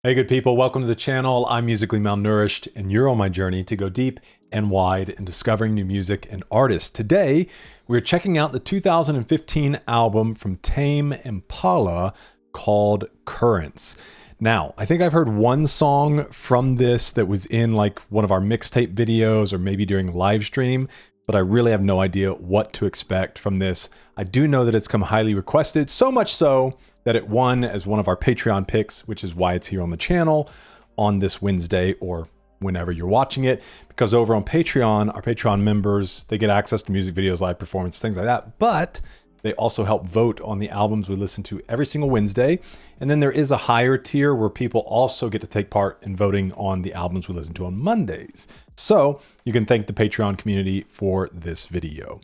Hey good people, welcome to the channel. I'm Musically Malnourished and you're on my journey to go deep and wide in discovering new music and artists. Today, we're checking out the 2015 album from Tame Impala called Currents. Now, I think I've heard one song from this that was in like one of our mixtape videos or maybe during live stream, but I really have no idea what to expect from this. I do know that it's come highly requested, so much so that it won as one of our Patreon picks, which is why it's here on the channel on this Wednesday or whenever you're watching it. Because over on Patreon, our Patreon members, they get access to music videos, live performance, things like that. But they also help vote on the albums we listen to every single Wednesday. And then there is a higher tier where people also get to take part in voting on the albums we listen to on Mondays. So you can thank the Patreon community for this video.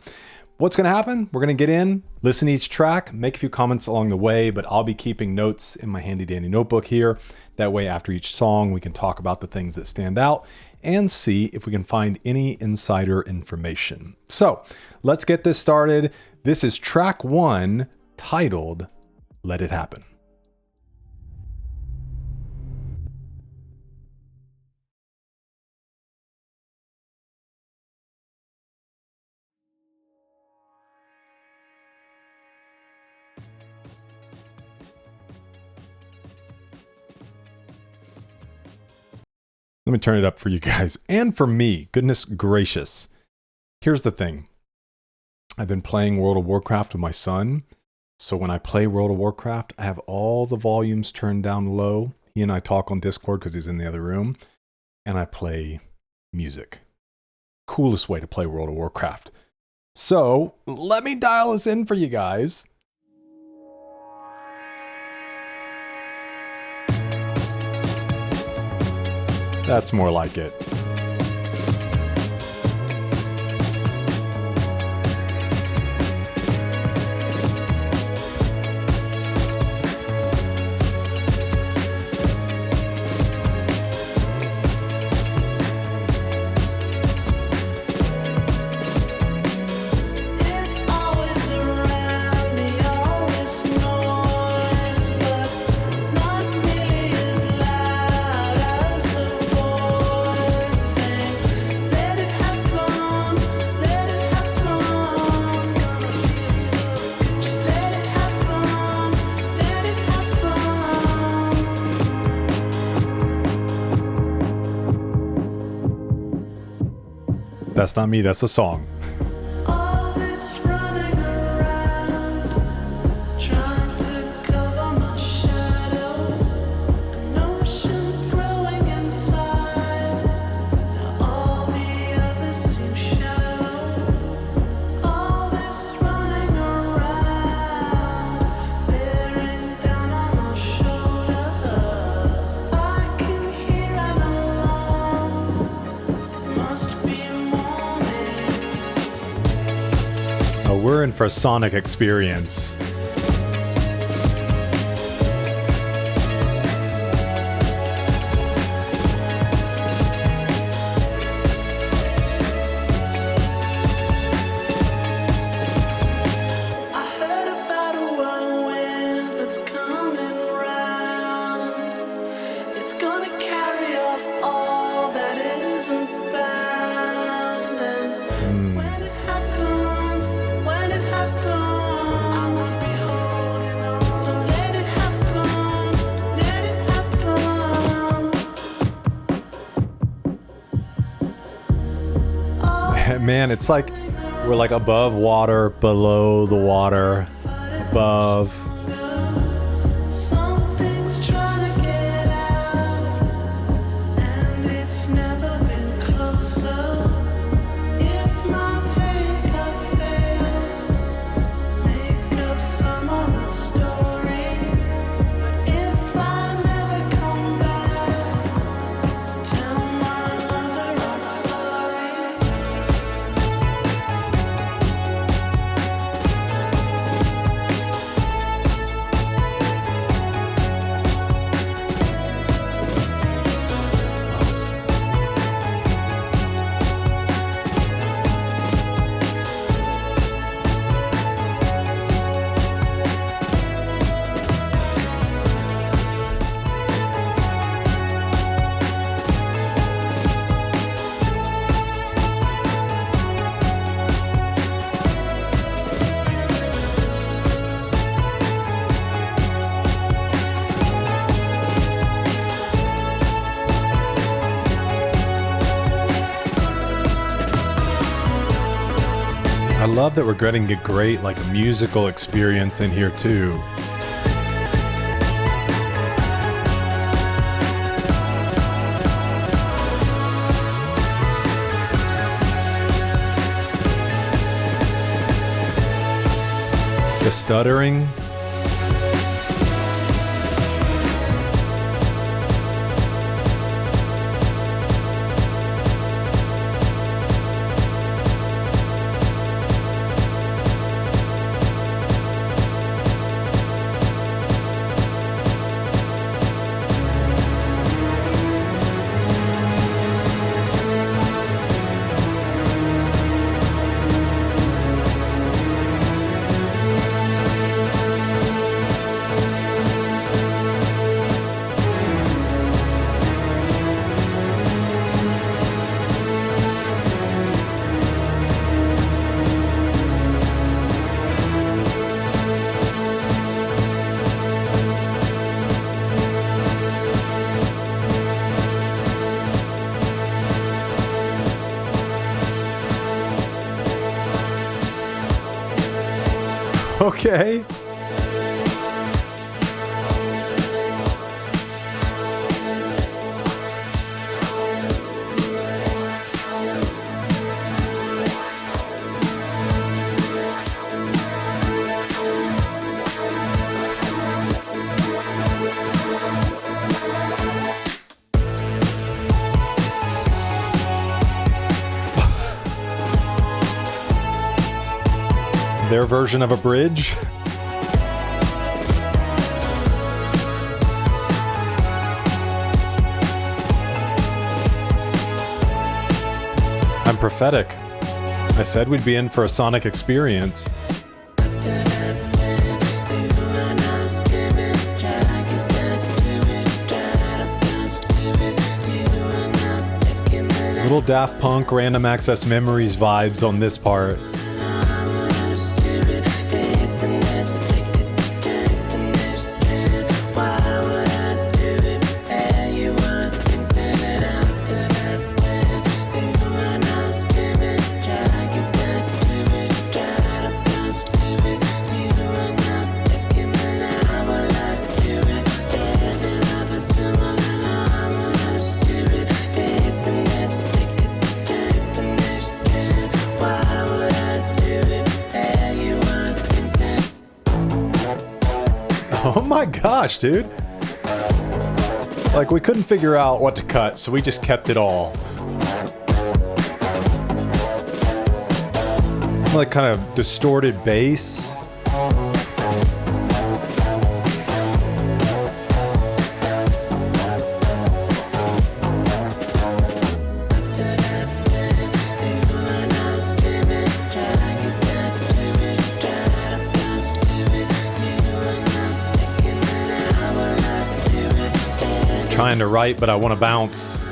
What's going to happen? We're going to get in, listen to each track, make a few comments along the way, but I'll be keeping notes in my handy dandy notebook here. That way, after each song, we can talk about the things that stand out and see if we can find any insider information. So let's get this started. This is track 1, titled Let It Happen. Let me turn it up for you guys and for me. Goodness gracious. Here's the thing. I've been playing World of Warcraft with my son. So when I play World of Warcraft, I have all the volumes turned down low. He and I talk on Discord because he's in the other room. And I play music. Coolest way to play World of Warcraft. So let me dial this in for you guys. That's more like it. That's not me, that's the song. We're in for a sonic experience. Man, it's like we're like above water, below the water, above. I love that we're getting a great like musical experience in here too. The stuttering. Okay. Their version of a bridge. I'm prophetic. I said we'd be in for a sonic experience. Little Daft Punk Random Access Memories vibes on this part. Oh my gosh, dude. Like, we couldn't figure out what to cut, so we just kept it all. Like, kind of distorted bass. Trying to write, but I want to bounce.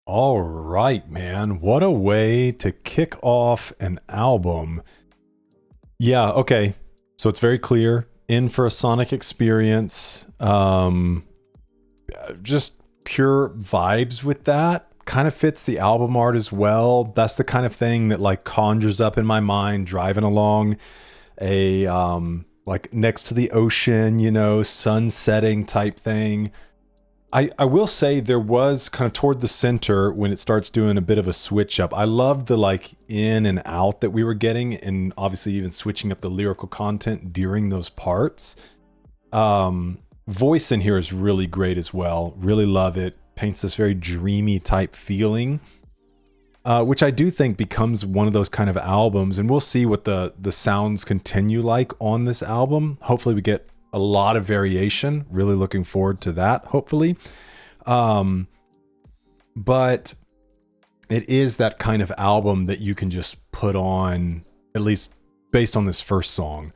All right, man. What a way to kick off an album. Yeah, okay. So it's very clear. In for a sonic experience. Just pure vibes with that. Kind of fits the album art as well. That's the kind of thing that like conjures up in my mind driving along a like next to the ocean, you know, sun setting type thing. I will say there was kind of toward the center when it starts doing a bit of a switch up. I love the like in and out that we were getting, and obviously even switching up the lyrical content during those parts. Voice in here is really great as well. Really love it. Paints this very dreamy type feeling, which I do think becomes one of those kind of albums. And we'll see what the sounds continue like on this album. Hopefully we get a lot of variation. Really looking forward to that, hopefully. But it is that kind of album that you can just put on, at least based on this first song,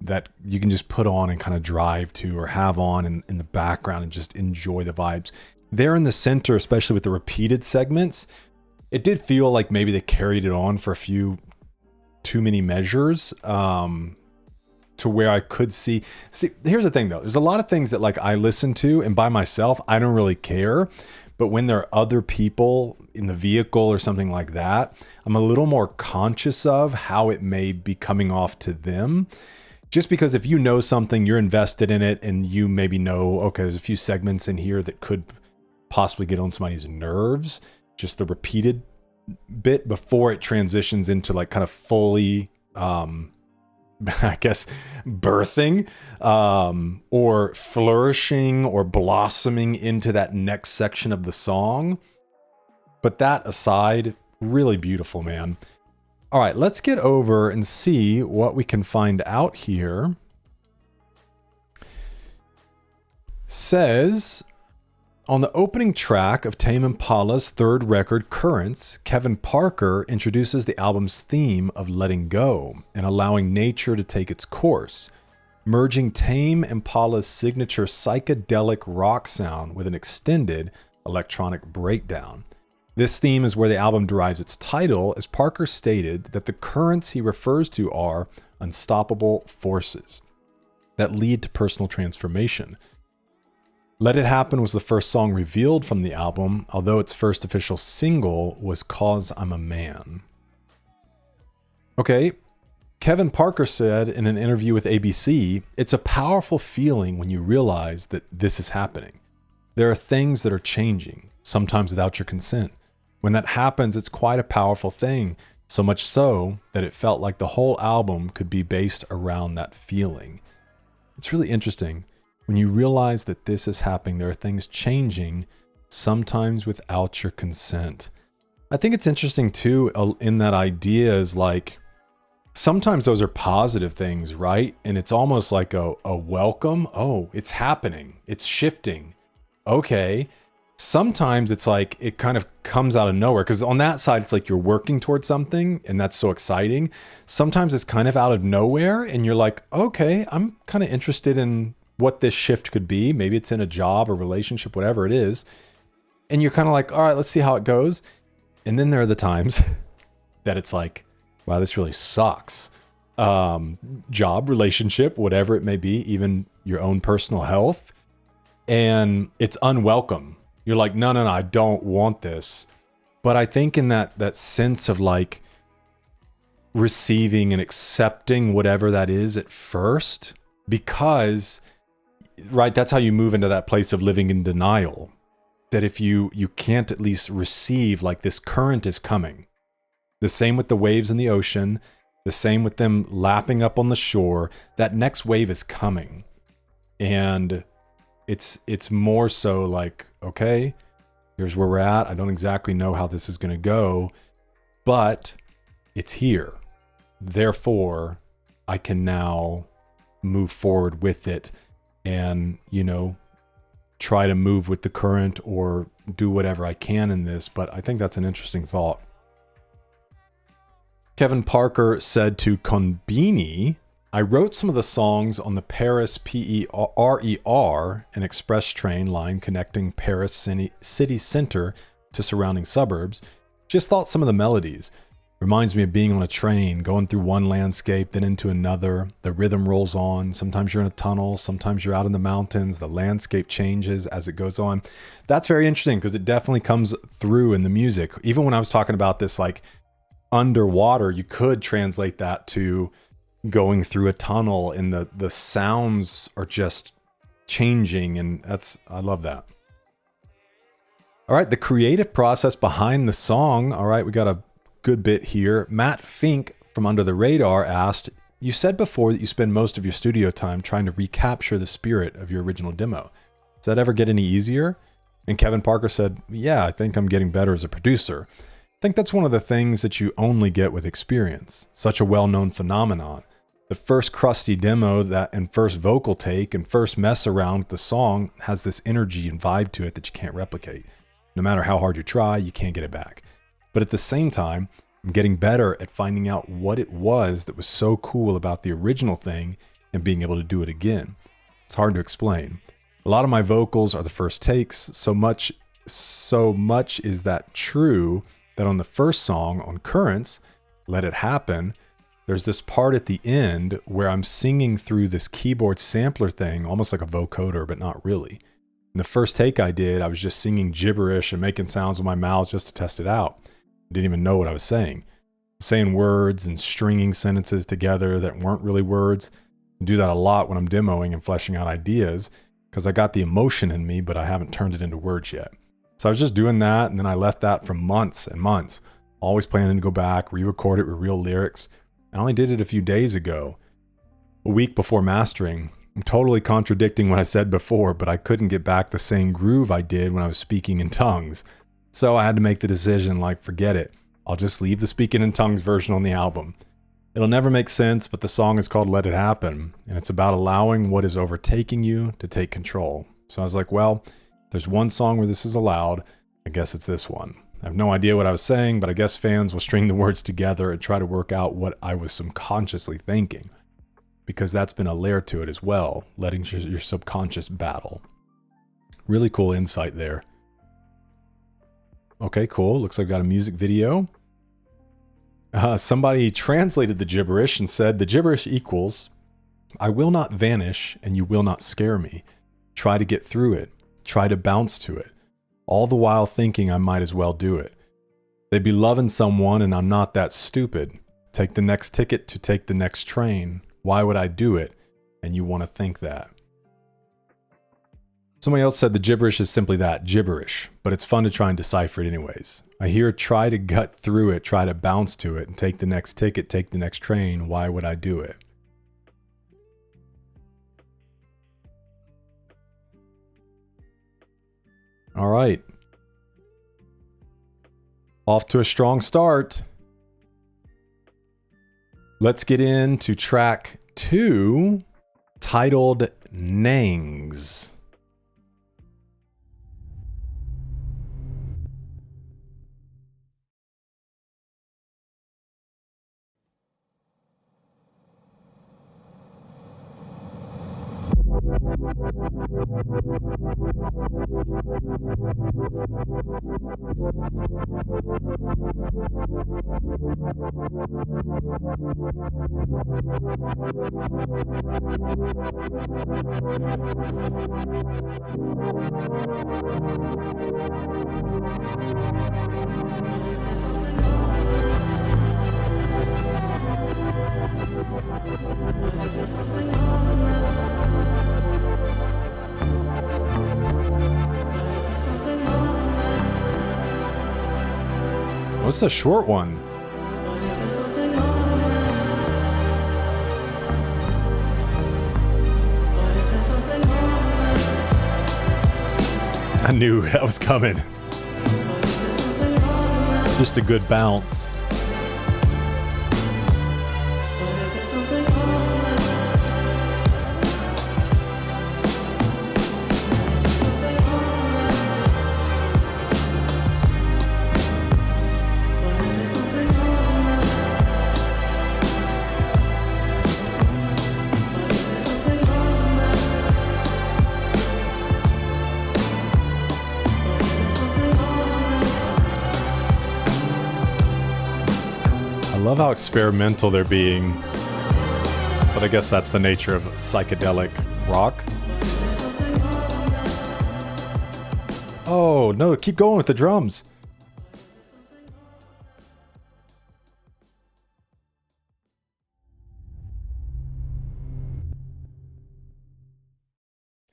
that you can just put on and kind of drive to or have on in the background and just enjoy the vibes. There in the center, especially with the repeated segments, it did feel like maybe they carried it on for a few too many measures. To where I could see, here's the thing though. There's a lot of things that like I listen to and by myself, I don't really care. But when there are other people in the vehicle or something like that, I'm a little more conscious of how it may be coming off to them. Just because if you know something, you're invested in it and you maybe know, okay, there's a few segments in here that could possibly get on somebody's nerves, just the repeated bit before it transitions into like kind of fully, I guess, birthing or flourishing or blossoming into that next section of the song. But that aside, really beautiful, man. All right, let's get over and see what we can find out here. Says, on the opening track of Tame Impala's third record, Currents, Kevin Parker introduces the album's theme of letting go and allowing nature to take its course, merging Tame Impala's signature psychedelic rock sound with an extended electronic breakdown. This theme is where the album derives its title, as Parker stated that the currents he refers to are unstoppable forces that lead to personal transformation. Let It Happen was the first song revealed from the album, although its first official single was 'Cause I'm a Man. Okay, Kevin Parker said in an interview with ABC, it's a powerful feeling when you realize that this is happening. There are things that are changing, sometimes without your consent. When that happens, it's quite a powerful thing, so much so that it felt like the whole album could be based around that feeling. It's really interesting. When you realize that this is happening, there are things changing, sometimes without your consent. I think it's interesting too, in that idea is like, sometimes those are positive things, right? And it's almost like a welcome. Oh, it's happening. It's shifting. Okay. Sometimes it's like, it kind of comes out of nowhere. Because on that side, it's like you're working towards something and that's so exciting. Sometimes it's kind of out of nowhere and you're like, okay, I'm kind of interested in what this shift could be. Maybe it's in a job or relationship, whatever it is. And you're kind of like, all right, let's see how it goes. And then there are the times that it's like, wow, this really sucks. Job, relationship, whatever it may be, even your own personal health. And it's unwelcome. You're like, no, I don't want this. But I think in that sense of like receiving and accepting whatever that is at first, because right, that's how you move into that place of living in denial. That if you can't at least receive, like, this current is coming. The same with the waves in the ocean, the same with them lapping up on the shore, that next wave is coming. And it's more so like, okay, here's where we're at. I don't exactly know how this is going to go, but it's here. Therefore, I can now move forward with it and, try to move with the current or do whatever I can in this. But I think that's an interesting thought. Kevin Parker said to Konbini, I wrote some of the songs on the Paris PERER, an express train line connecting Paris city center to surrounding suburbs. Just thought some of the melodies. Reminds me of being on a train, going through one landscape, then into another. The rhythm rolls on. Sometimes you're in a tunnel. Sometimes you're out in the mountains. The landscape changes as it goes on. That's very interesting because it definitely comes through in the music. Even when I was talking about this, like underwater, you could translate that to going through a tunnel and the sounds are just changing. And I love that. All right, the creative process behind the song. All right, we got a good bit here. Matt Fink from Under the Radar asked, you said before that you spend most of your studio time trying to recapture the spirit of your original demo. Does that ever get any easier? And Kevin Parker said, yeah, I think I'm getting better as a producer. I think that's one of the things that you only get with experience. Such a well-known phenomenon. The first crusty demo and first vocal take and first mess around with the song has this energy and vibe to it that you can't replicate. No matter how hard you try, you can't get it back. But at the same time, I'm getting better at finding out what it was that was so cool about the original thing and being able to do it again. It's hard to explain. A lot of my vocals are the first takes. So much is that true that on the first song, on Currents, Let It Happen, there's this part at the end where I'm singing through this keyboard sampler thing, almost like a vocoder, but not really. In the first take I did, I was just singing gibberish and making sounds with my mouth just to test it out. I didn't even know what I was saying. Saying words and stringing sentences together that weren't really words. I do that a lot when I'm demoing and fleshing out ideas because I got the emotion in me, but I haven't turned it into words yet. So I was just doing that, and then I left that for months and months, always planning to go back, re-record it with real lyrics. I only did it a few days ago, a week before mastering. I'm totally contradicting what I said before, but I couldn't get back the same groove I did when I was speaking in tongues. So I had to make the decision, like, forget it. I'll just leave the speaking in tongues version on the album. It'll never make sense, but the song is called Let It Happen, and it's about allowing what is overtaking you to take control. So I was like, well, if there's one song where this is allowed, I guess it's this one. I have no idea what I was saying, but I guess fans will string the words together and try to work out what I was subconsciously thinking. Because that's been a layer to it as well, letting your subconscious battle. Really cool insight there. Okay, cool. Looks like I've got a music video. Somebody translated the gibberish and said, the gibberish equals, I will not vanish and you will not scare me. Try to get through it. Try to bounce to it. All the while thinking I might as well do it. They be loving someone and I'm not that stupid. Take the next ticket to take the next train. Why would I do it? And you want to think that. Somebody else said the gibberish is simply that, gibberish, but it's fun to try and decipher it anyways. I hear try to gut through it, try to bounce to it, and take the next ticket, take the next train. Why would I do it? All right. Off to a strong start. Let's get into track 2, titled Nangs. What's a short one? I knew that was coming. Just a good bounce. I love how experimental they're being, but I guess that's the nature of psychedelic rock. Oh, no, keep going with the drums.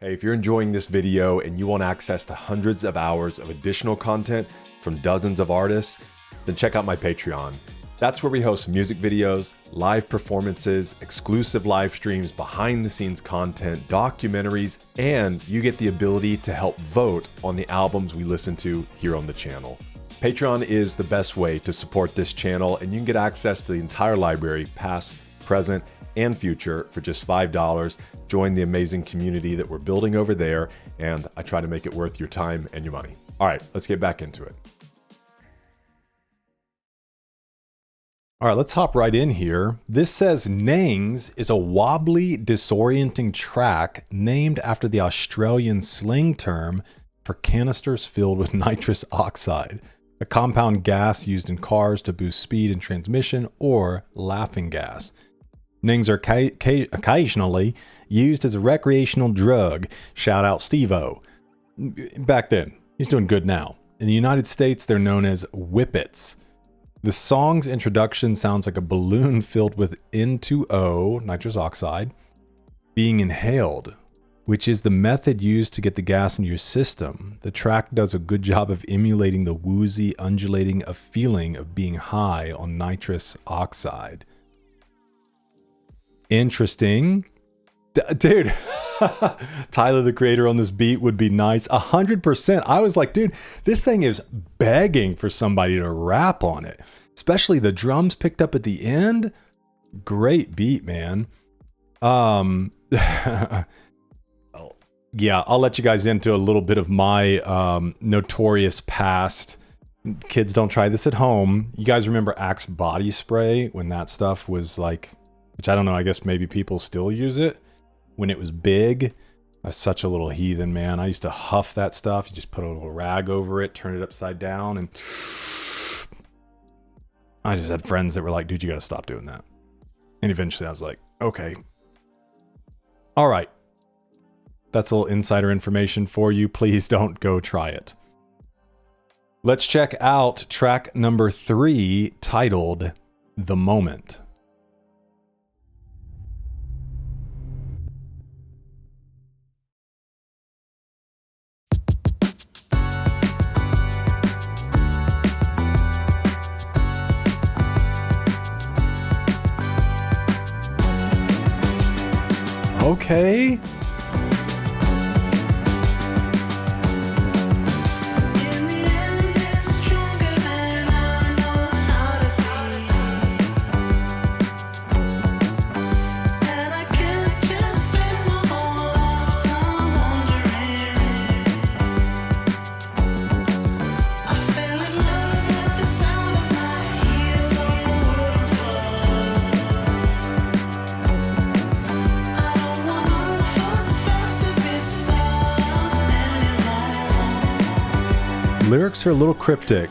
Hey, if you're enjoying this video and you want access to hundreds of hours of additional content from dozens of artists, then check out my Patreon. That's where we host music videos, live performances, exclusive live streams, behind the scenes content, documentaries, and you get the ability to help vote on the albums we listen to here on the channel. Patreon is the best way to support this channel, and you can get access to the entire library, past, present, and future for just $5. Join the amazing community that we're building over there, and I try to make it worth your time and your money. All right, let's get back into it. All right, let's hop right in here. This says Nangs is a wobbly, disorienting track named after the Australian slang term for canisters filled with nitrous oxide, a compound gas used in cars to boost speed and transmission, or laughing gas. Nangs are occasionally used as a recreational drug. Shout out Steve-O. Back then, he's doing good now. In the United States, they're known as whippets. The song's introduction sounds like a balloon filled with N2O, nitrous oxide, being inhaled, which is the method used to get the gas into your system. The track does a good job of emulating the woozy, undulating feeling of being high on nitrous oxide. Interesting. Dude, Tyler, the creator on this beat, would be nice. 100%. I was like, dude, this thing is begging for somebody to rap on it. Especially the drums picked up at the end. Great beat, man. Yeah, I'll let you guys into a little bit of my notorious past. Kids, don't try this at home. You guys remember Axe body spray when that stuff was like, which I don't know, I guess maybe people still use it. When it was big, I was such a little heathen, man. I used to huff that stuff. You just put a little rag over it, turn it upside down, and I just had friends that were like, dude, you gotta stop doing that. And eventually I was like, okay. All right. That's a little insider information for you. Please don't go try it. Let's check out track number 3, titled The Moment. Okay. Lyrics are a little cryptic.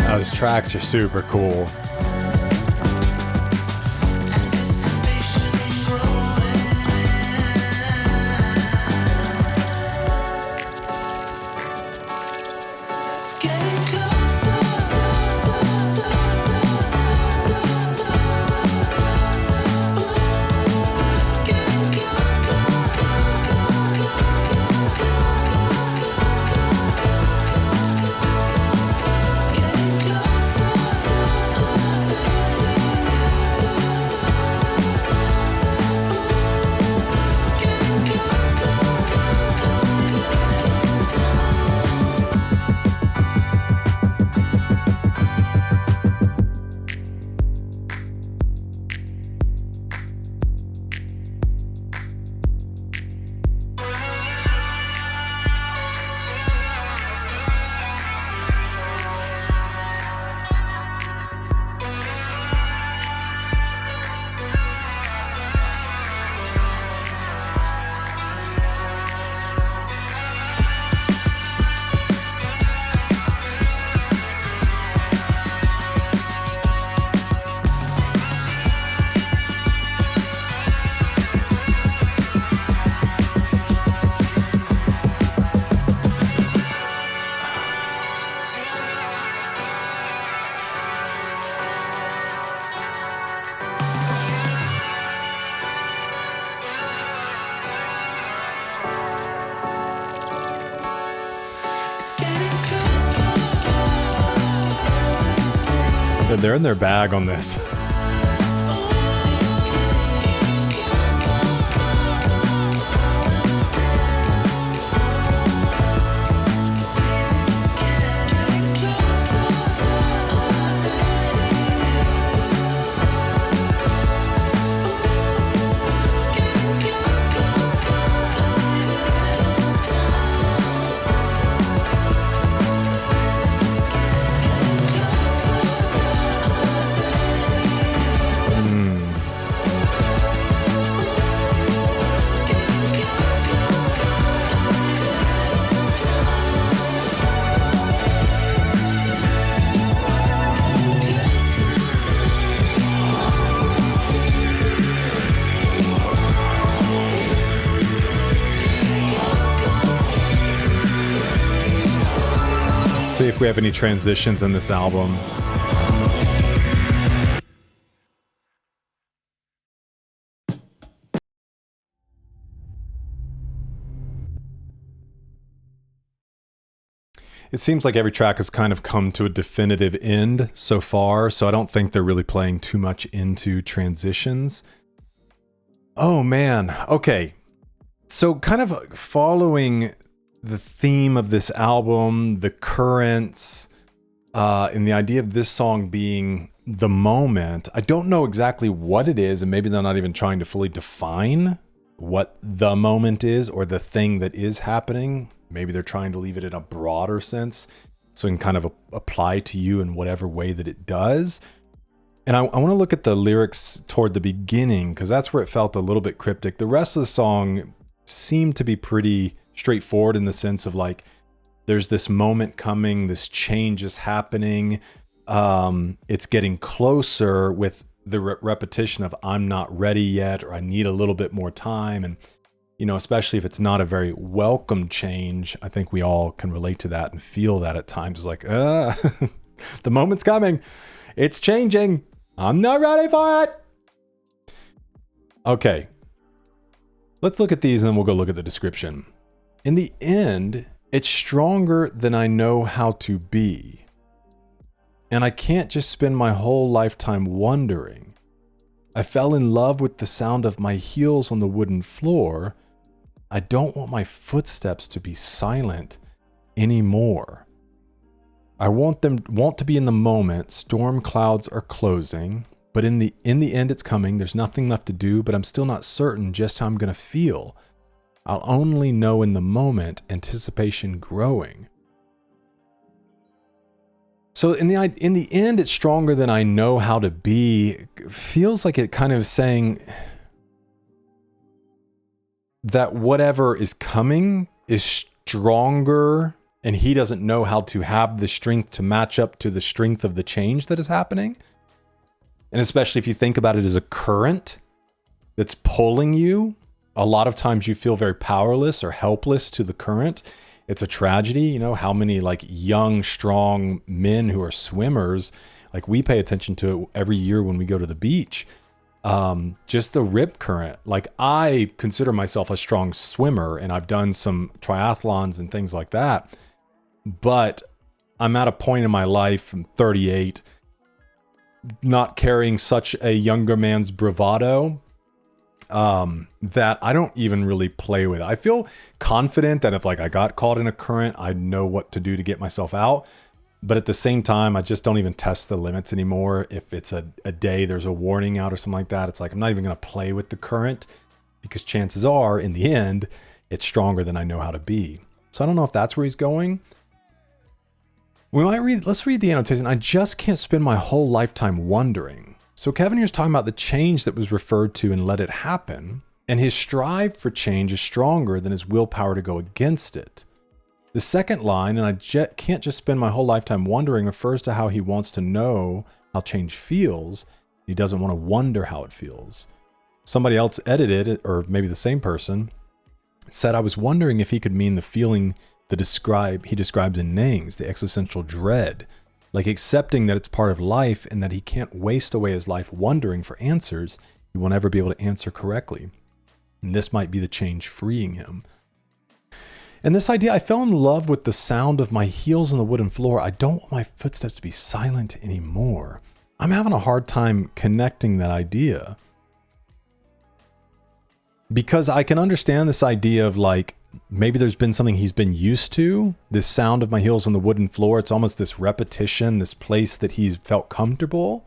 Those tracks are super cool. They're in their bag on this. See if we have any transitions in this album. It seems like every track has kind of come to a definitive end so far, so I don't think they're really playing too much into transitions. Oh man, okay. So kind of following the theme of this album, the currents, and the idea of this song being the moment, I don't know exactly what it is, and maybe they're not even trying to fully define what the moment is or the thing that is happening. Maybe they're trying to leave it in a broader sense so it can kind of apply to you in whatever way that it does. And I want to look at the lyrics toward the beginning because that's where it felt a little bit cryptic. The rest of the song seemed to be pretty straightforward in the sense of like, there's this moment coming, this change is happening. It's getting closer with the repetition of I'm not ready yet, or I need a little bit more time. And, you know, especially if it's not a very welcome change, I think we all can relate to that and feel that at times. It's like, the moment's coming. It's changing. I'm not ready for it. Okay. Let's look at these and then we'll go look at the description. In the end, it's stronger than I know how to be. And I can't just spend my whole lifetime wondering. I fell in love with the sound of my heels on the wooden floor. I don't want my footsteps to be silent anymore. I want to be in the moment. Storm clouds are closing, but in the end it's coming. There's nothing left to do, but I'm still not certain just how I'm going to feel. I'll only know in the moment, anticipation growing. So in the end, it's stronger than I know how to be. Feels like it kind of saying that whatever is coming is stronger and he doesn't know how to have the strength to match up to the strength of the change that is happening. And especially if you think about it as a current that's pulling you, a lot of times you feel very powerless or helpless to the current. It's a tragedy, you know, how many like young, strong men who are swimmers, like we pay attention to it every year when we go to the beach. Just the rip current. Like I consider myself a strong swimmer and I've done some triathlons and things like that. But I'm at a point in my life, I'm 38, not carrying such a younger man's bravado, that I don't even really play with. I feel confident that if like I got caught in a current, I'd know what to do to get myself out. But at the same time, I just don't even test the limits anymore. If it's a day, there's a warning out or something like that. It's like, I'm not even going to play with the current because chances are in the end, it's stronger than I know how to be. So I don't know if that's where he's going. Let's read the annotation. I just can't spend my whole lifetime wondering. So Kevin here's talking about the change that was referred to in Let It Happen, and his strive for change is stronger than his willpower to go against it. The second line, and I can't just spend my whole lifetime wondering, refers to how he wants to know how change feels. He doesn't want to wonder how it feels. Somebody else edited it, or maybe the same person, said I was wondering if he could mean the feeling he describes in Nangs, the existential dread. Like accepting that it's part of life and that he can't waste away his life wondering for answers he won't ever be able to answer correctly. And this might be the change freeing him. And this idea, I fell in love with the sound of my heels on the wooden floor. I don't want my footsteps to be silent anymore. I'm having a hard time connecting that idea. Because I can understand this idea of like, maybe there's been something he's been used to. This sound of my heels on the wooden floor. It's almost this repetition, this place that he's felt comfortable.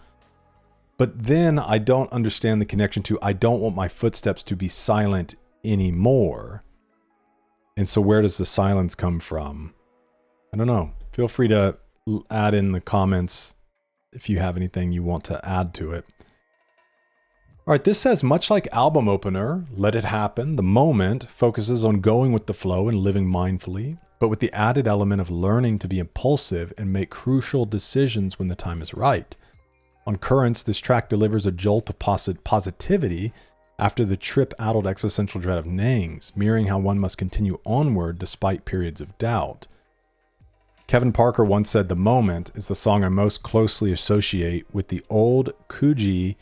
But then I don't understand the connection to, I don't want my footsteps to be silent anymore. And so where does the silence come from? I don't know. Feel free to add in the comments if you have anything you want to add to it. All right, this says, much like album opener, Let It Happen, the moment focuses on going with the flow and living mindfully, but with the added element of learning to be impulsive and make crucial decisions when the time is right. On Currents, this track delivers a jolt of positivity after the trip-addled existential dread of Nangs, mirroring how one must continue onward despite periods of doubt. Kevin Parker once said, "The Moment is the song I most closely associate with the old Coogee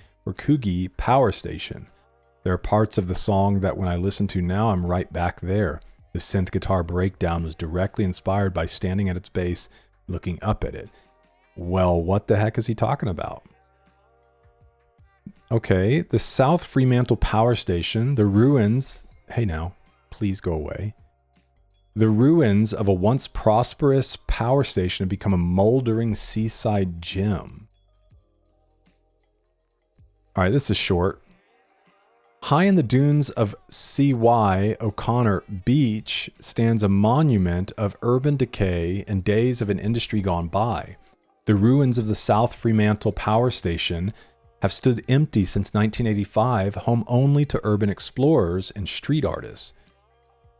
power station. There are parts of the song that when I listen to now, I'm right back there. The synth guitar breakdown was directly inspired by standing at its base, looking up at it." Well, what the heck is he talking about? Okay, the South Fremantle Power Station, the ruins... Hey now, please go away. The ruins of a once prosperous power station have become a moldering seaside gym. All right, this is short. High in the dunes of C.Y. O'Connor Beach stands a monument of urban decay and days of an industry gone by. The ruins of the South Fremantle Power Station have stood empty since 1985, home only to urban explorers and street artists.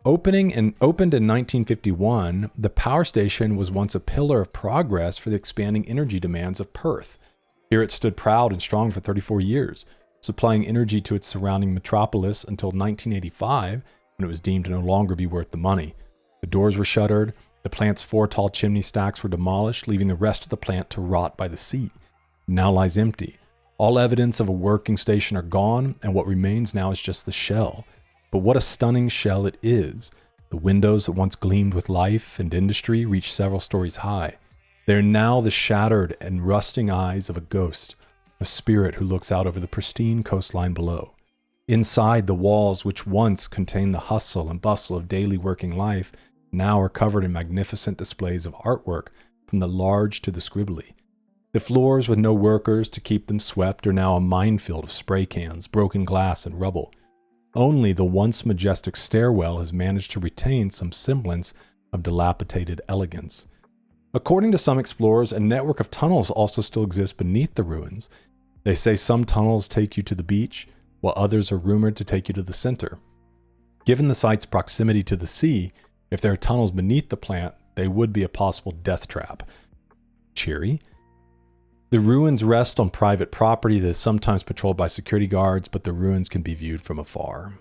Opened in 1951, the power station was once a pillar of progress for the expanding energy demands of Perth. Here it stood proud and strong for 34 years, supplying energy to its surrounding metropolis until 1985, when it was deemed to no longer be worth the money. The doors were shuttered, the plant's 4 tall chimney stacks were demolished, leaving the rest of the plant to rot by the sea. It now lies empty. All evidence of a working station are gone, and what remains now is just the shell. But what a stunning shell it is. The windows that once gleamed with life and industry reach several stories high. They are now the shattered and rusting eyes of a ghost, a spirit who looks out over the pristine coastline below. Inside, the walls, which once contained the hustle and bustle of daily working life, now are covered in magnificent displays of artwork, from the large to the scribbly. The floors, with no workers to keep them swept, are now a minefield of spray cans, broken glass, and rubble. Only the once majestic stairwell has managed to retain some semblance of dilapidated elegance. According to some explorers, a network of tunnels also still exists beneath the ruins. They say some tunnels take you to the beach, while others are rumored to take you to the center. Given the site's proximity to the sea, if there are tunnels beneath the plant, they would be a possible death trap. Cheery. The ruins rest on private property that is sometimes patrolled by security guards, but the ruins can be viewed from afar.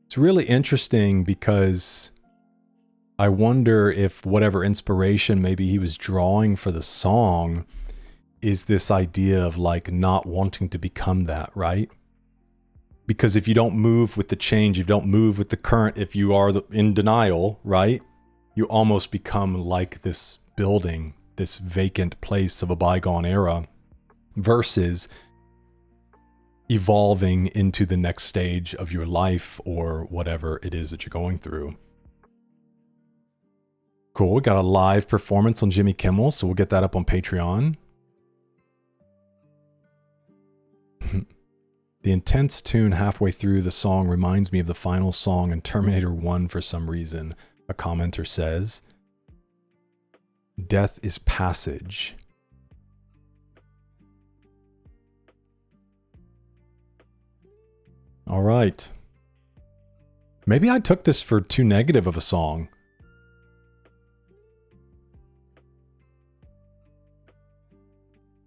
It's really interesting because I wonder if whatever inspiration maybe he was drawing for the song is this idea of like not wanting to become that, right? Because if you don't move with the change, you don't move with the current, if you are in denial, right? You almost become like this building, this vacant place of a bygone era, versus evolving into the next stage of your life or whatever it is that you're going through. Cool, we got a live performance on Jimmy Kimmel, so we'll get that up on Patreon. The intense tune halfway through the song reminds me of the final song in Terminator 1 for some reason, a commenter says. Death is passage. All right. Maybe I took this for too negative of a song.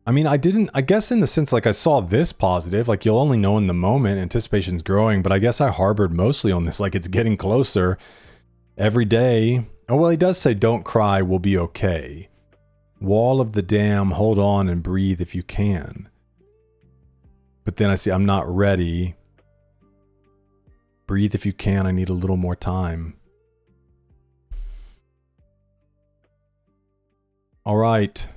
I mean, I guess in the sense, like I saw this positive, like you'll only know in the moment, anticipation's growing, but I guess I harbored mostly on this, like it's getting closer every day. Oh, well, he does say, don't cry, we'll be okay. Wall of the dam, hold on and breathe if you can. But then I see, I'm not ready. Breathe if you can, I need a little more time. All right.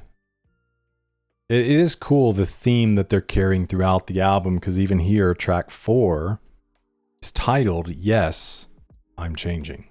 It is cool, the theme that they're carrying throughout the album, because even here, track 4 is titled, Yes, I'm Changing.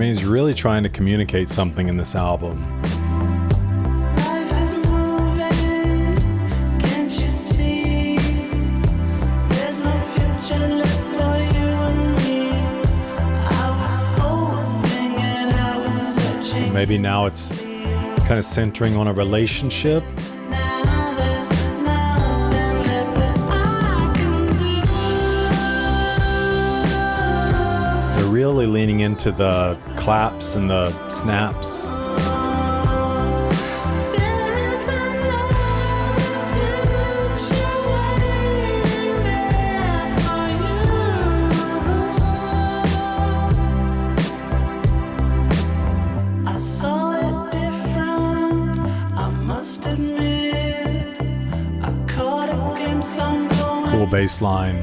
He's really trying to communicate something in this album. Life is moving, can't you see? There's no future left for you and me. I was hoping and I was searching. So maybe now it's kind of centering on a relationship. Now there's nothing left that I can do. They're really leaning into the claps and the snaps. There is another future waiting there for you. I saw it different, I must admit. I caught a glimpse, I'm going. Cool bass line.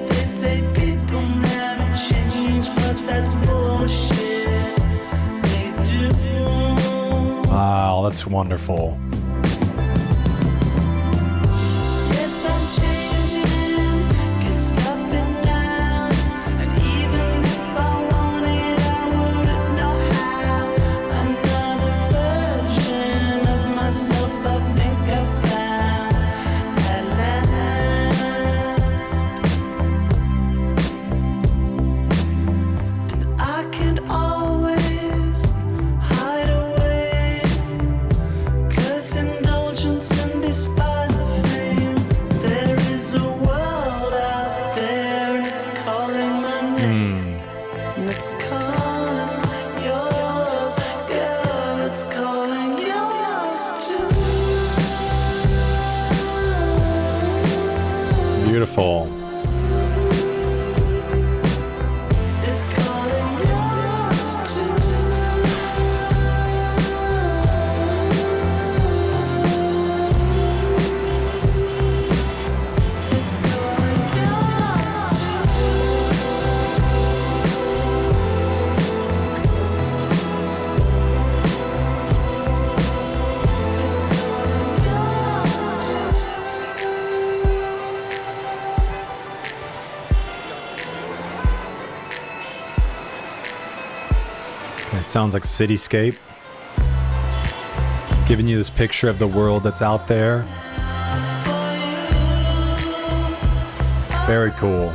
They say people never change, but that's bullshit. They do. Wow, that's wonderful. Yes, I'm changing, can't stop it now. And even if I wanted, I wouldn't know how. Another version of myself I think I found at last. And I can't always hide away, 'cause indulgence and despise the fame. There is a world out there and it's calling my name. And it's calling yours, girl, it's calling yours too. Beautiful. It's calling yours too. It's calling yours too. It's calling yours too. It sounds like Cityscape. Giving you this picture of the world that's out there. Very cool.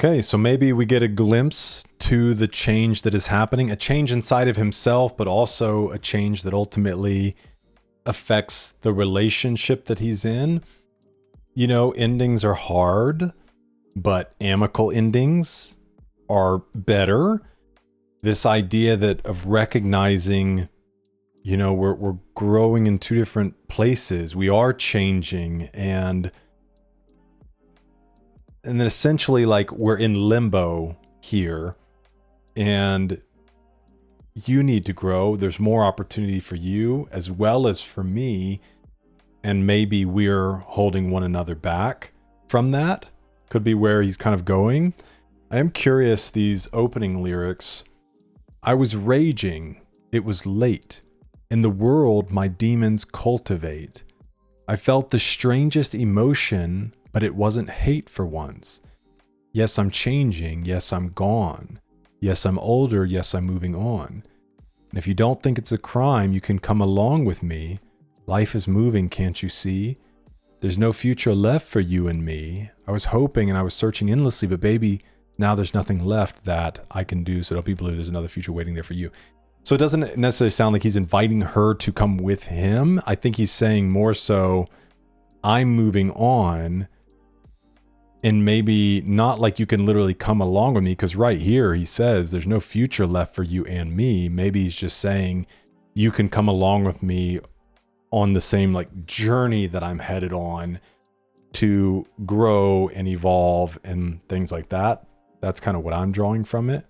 Okay, so maybe we get a glimpse to the change that is happening, a change inside of himself, but also a change that ultimately affects the relationship that he's in. You know, endings are hard, but amicable endings are better. This idea that of recognizing, you know, we're growing in two different places. We are changing, and then essentially, like, we're in limbo here, and you need to grow. There's more opportunity for you as well as for me, and maybe we're holding one another back from that. Could be where he's kind of going. I am curious, these opening lyrics. I was raging. It was late. In the world my demons cultivate. I felt the strangest emotion, but it wasn't hate for once. Yes, I'm changing. Yes, I'm gone. Yes, I'm older. Yes, I'm moving on. And if you don't think it's a crime, you can come along with me. Life is moving, can't you see? There's no future left for you and me. I was hoping and I was searching endlessly, but baby, now there's nothing left that I can do, so don't be blue. There's another future waiting there for you. So it doesn't necessarily sound like he's inviting her to come with him. I think he's saying more so, I'm moving on, and maybe not like you can literally come along with me, because right here he says there's no future left for you and me. Maybe he's just saying you can come along with me on the same like journey that I'm headed on to grow and evolve and things like that. That's kind of what I'm drawing from it.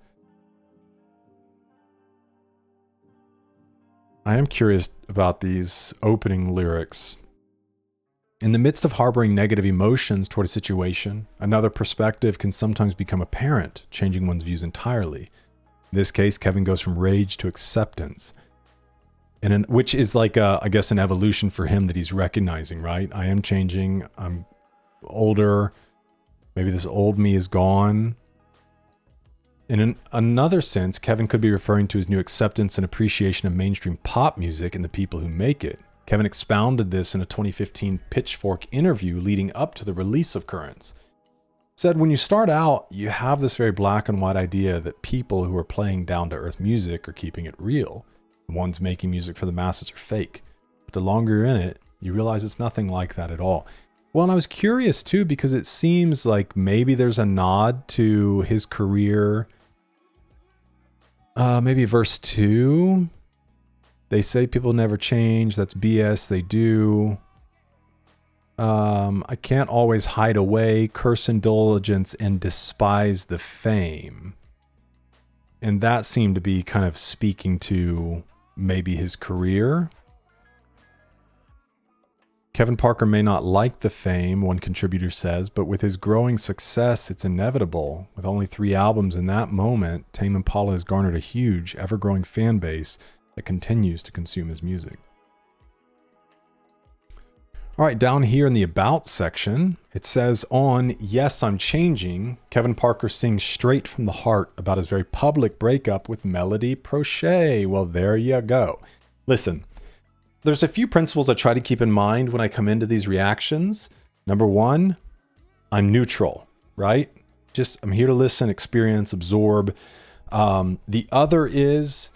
I am curious about these opening lyrics. In the midst of harboring negative emotions toward a situation, another perspective can sometimes become apparent, changing one's views entirely. In this case, Kevin goes from rage to acceptance, which is like, I guess, an evolution for him that he's recognizing, right? I am changing. I'm older. Maybe this old me is gone. In another sense, Kevin could be referring to his new acceptance and appreciation of mainstream pop music and the people who make it. Kevin expounded this in a 2015 Pitchfork interview leading up to the release of Currents. Said, when you start out, you have this very black and white idea that people who are playing down-to-earth music are keeping it real. The ones making music for the masses are fake. But the longer you're in it, you realize it's nothing like that at all. Well, and I was curious too, because it seems like maybe there's a nod to his career. Maybe verse 2. They say people never change. That's BS. They do. I can't always hide away, curse indulgence, and despise the fame. And that seemed to be kind of speaking to maybe his career. Kevin Parker may not like the fame, one contributor says, but with his growing success, it's inevitable. With only 3 albums in that moment, Tame Impala has garnered a huge, ever-growing fan base that continues to consume his music. All right, down here in the About section, it says on Yes, I'm Changing, Kevin Parker sings straight from the heart about his very public breakup with Melody Prochet. Well, there you go. Listen, there's a few principles I try to keep in mind when I come into these reactions. Number 1, I'm neutral, right? Just, I'm here to listen, experience, absorb. The other is,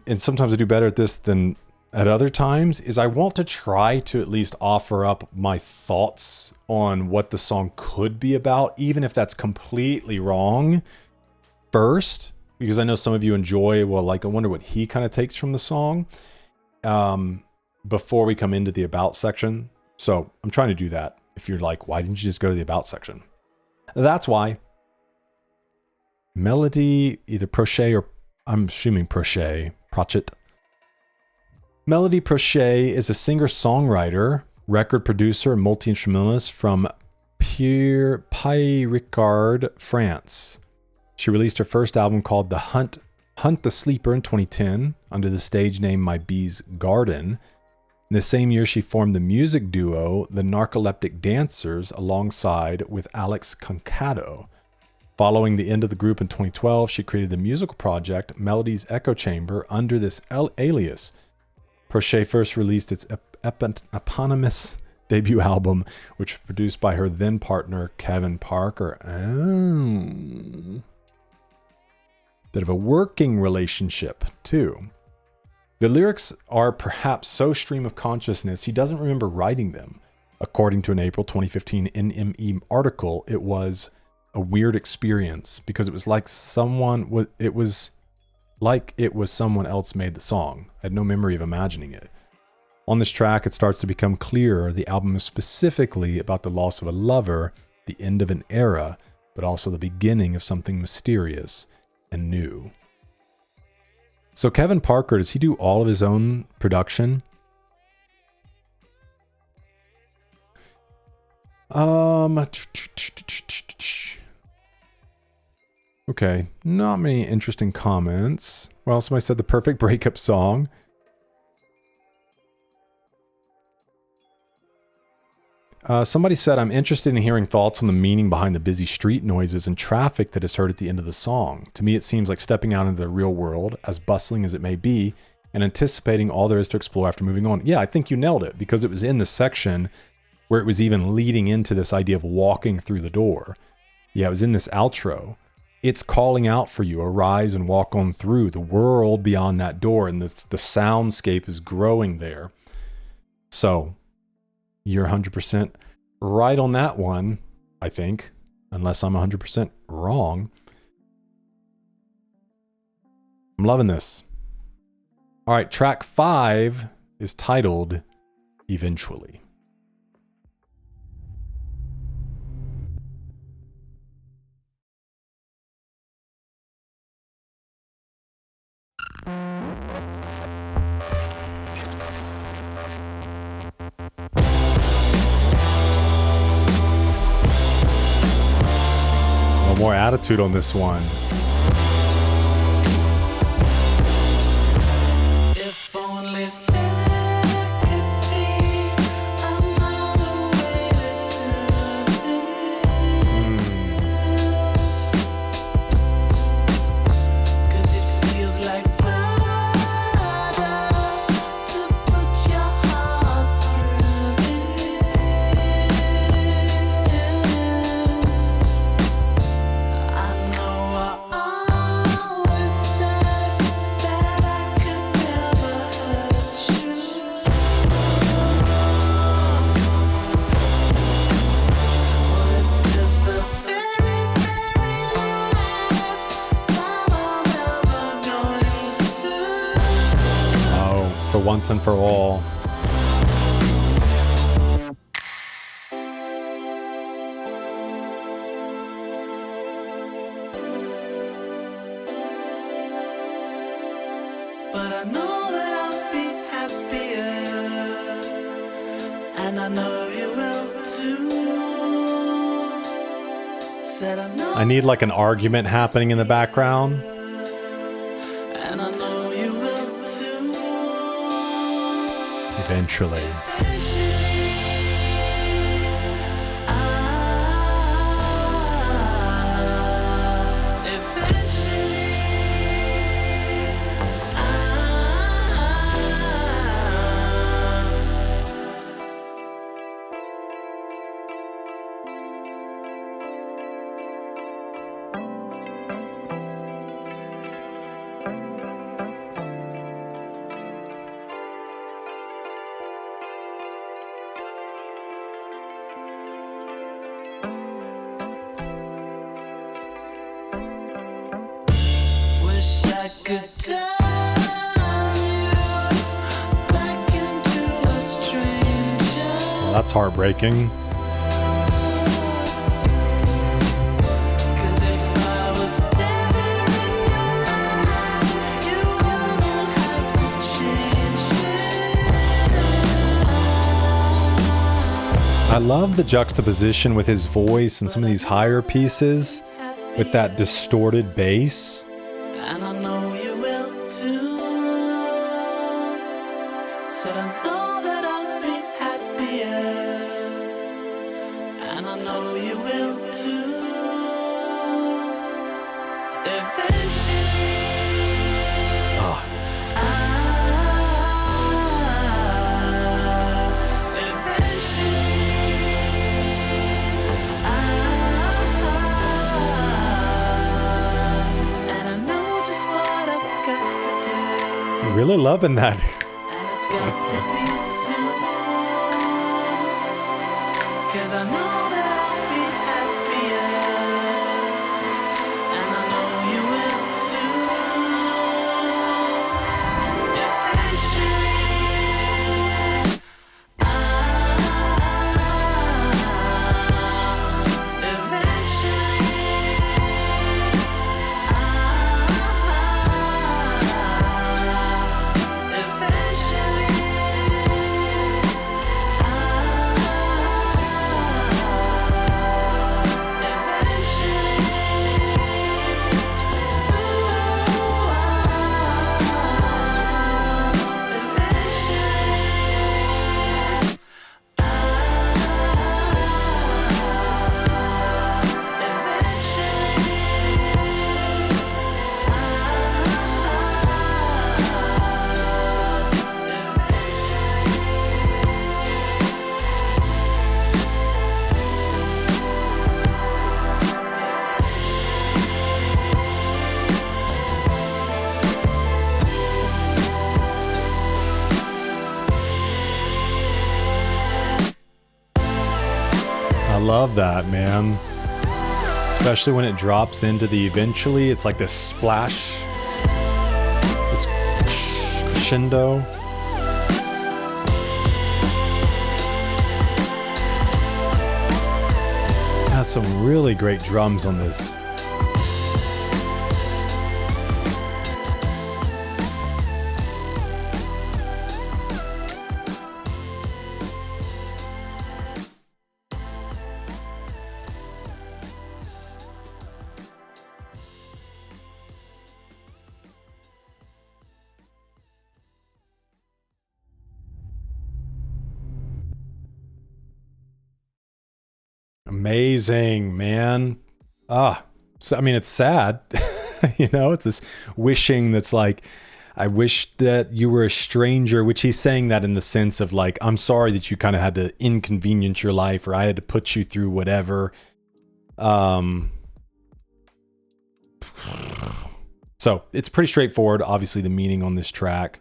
and sometimes I do better at this than at other times, is I want to try to at least offer up my thoughts on what the song could be about, even if that's completely wrong first, because I know some of you enjoy, well, like, I wonder what he kind of takes from the song. Before we come into the About section. So I'm trying to do that. If you're like, why didn't you just go to the About section? That's why. Melody, either Prochet or I'm assuming Prochet. Melody Prochet is a singer-songwriter, record producer, and multi-instrumentalist from Pierre-Picard, France. She released her first album called Hunt the Sleeper in 2010 under the stage name My Bee's Garden. In the same year, she formed the music duo The Narcoleptic Dancers alongside with Alex Concado. Following the end of the group in 2012, she created the musical project Melody's Echo Chamber under this alias. Prochet first released its eponymous debut album, which was produced by her then partner, Kevin Parker. Oh. Bit of a working relationship, too. The lyrics are perhaps so stream of consciousness, he doesn't remember writing them. According to an April 2015 NME article, it was a weird experience because it was like someone else made the song. I had no memory of imagining it. On this track, it starts to become clearer the album is specifically about the loss of a lover, the end of an era, but also the beginning of something mysterious and new. So Kevin Parker, does he do all of his own production? Okay, not many interesting comments. Well, somebody said the perfect breakup song. Somebody said, I'm interested in hearing thoughts on the meaning behind the busy street noises and traffic that is heard at the end of the song. To me, it seems like stepping out into the real world, as bustling as it may be, and anticipating all there is to explore after moving on. Yeah, I think you nailed it, because it was in the section where it was even leading into this idea of walking through the door. Yeah, it was in this outro. It's calling out for you, arise and walk on through the world beyond that door, and the soundscape is growing there. So, you're 100% right on that one, I think, unless I'm 100% wrong. I'm loving this. All right, track 5 is titled Eventually. More attitude on this one. If only there could be another way to do this. 'Cause it feels like murder to put your heart through this. I know I always said that I could never hurt you. This is the very, very last time I'm ever going to. Oh, for once and for all. But I know that I'll be happier, and I know you will too. Said I know, I need like an argument happening in the background. and I know you will too. Eventually. Wish I could turn you back into a stranger. Well, that's heartbreaking. 'Cause if I was never in your life, you wouldn't have to change it. I love the juxtaposition with his voice and some of these higher pieces with that distorted bass. And I know you will too. Said I know that I'll be happier, and I know you will too. Eventually, Ah, eventually. Really loving that. And it's got to be soon, 'cause I know that I'll be happier, and I know you will too. Eventually, I love that, man. Especially when it drops into the eventually, it's like this splash, this crescendo. Has some really great drums on this. Amazing, man. So I mean, it's sad. You know, it's this wishing that's like, I wish that you were a stranger, which he's saying that in the sense of like, I'm sorry that you kind of had to inconvenience your life, or I had to put you through whatever. So it's pretty straightforward, obviously, the meaning on this track.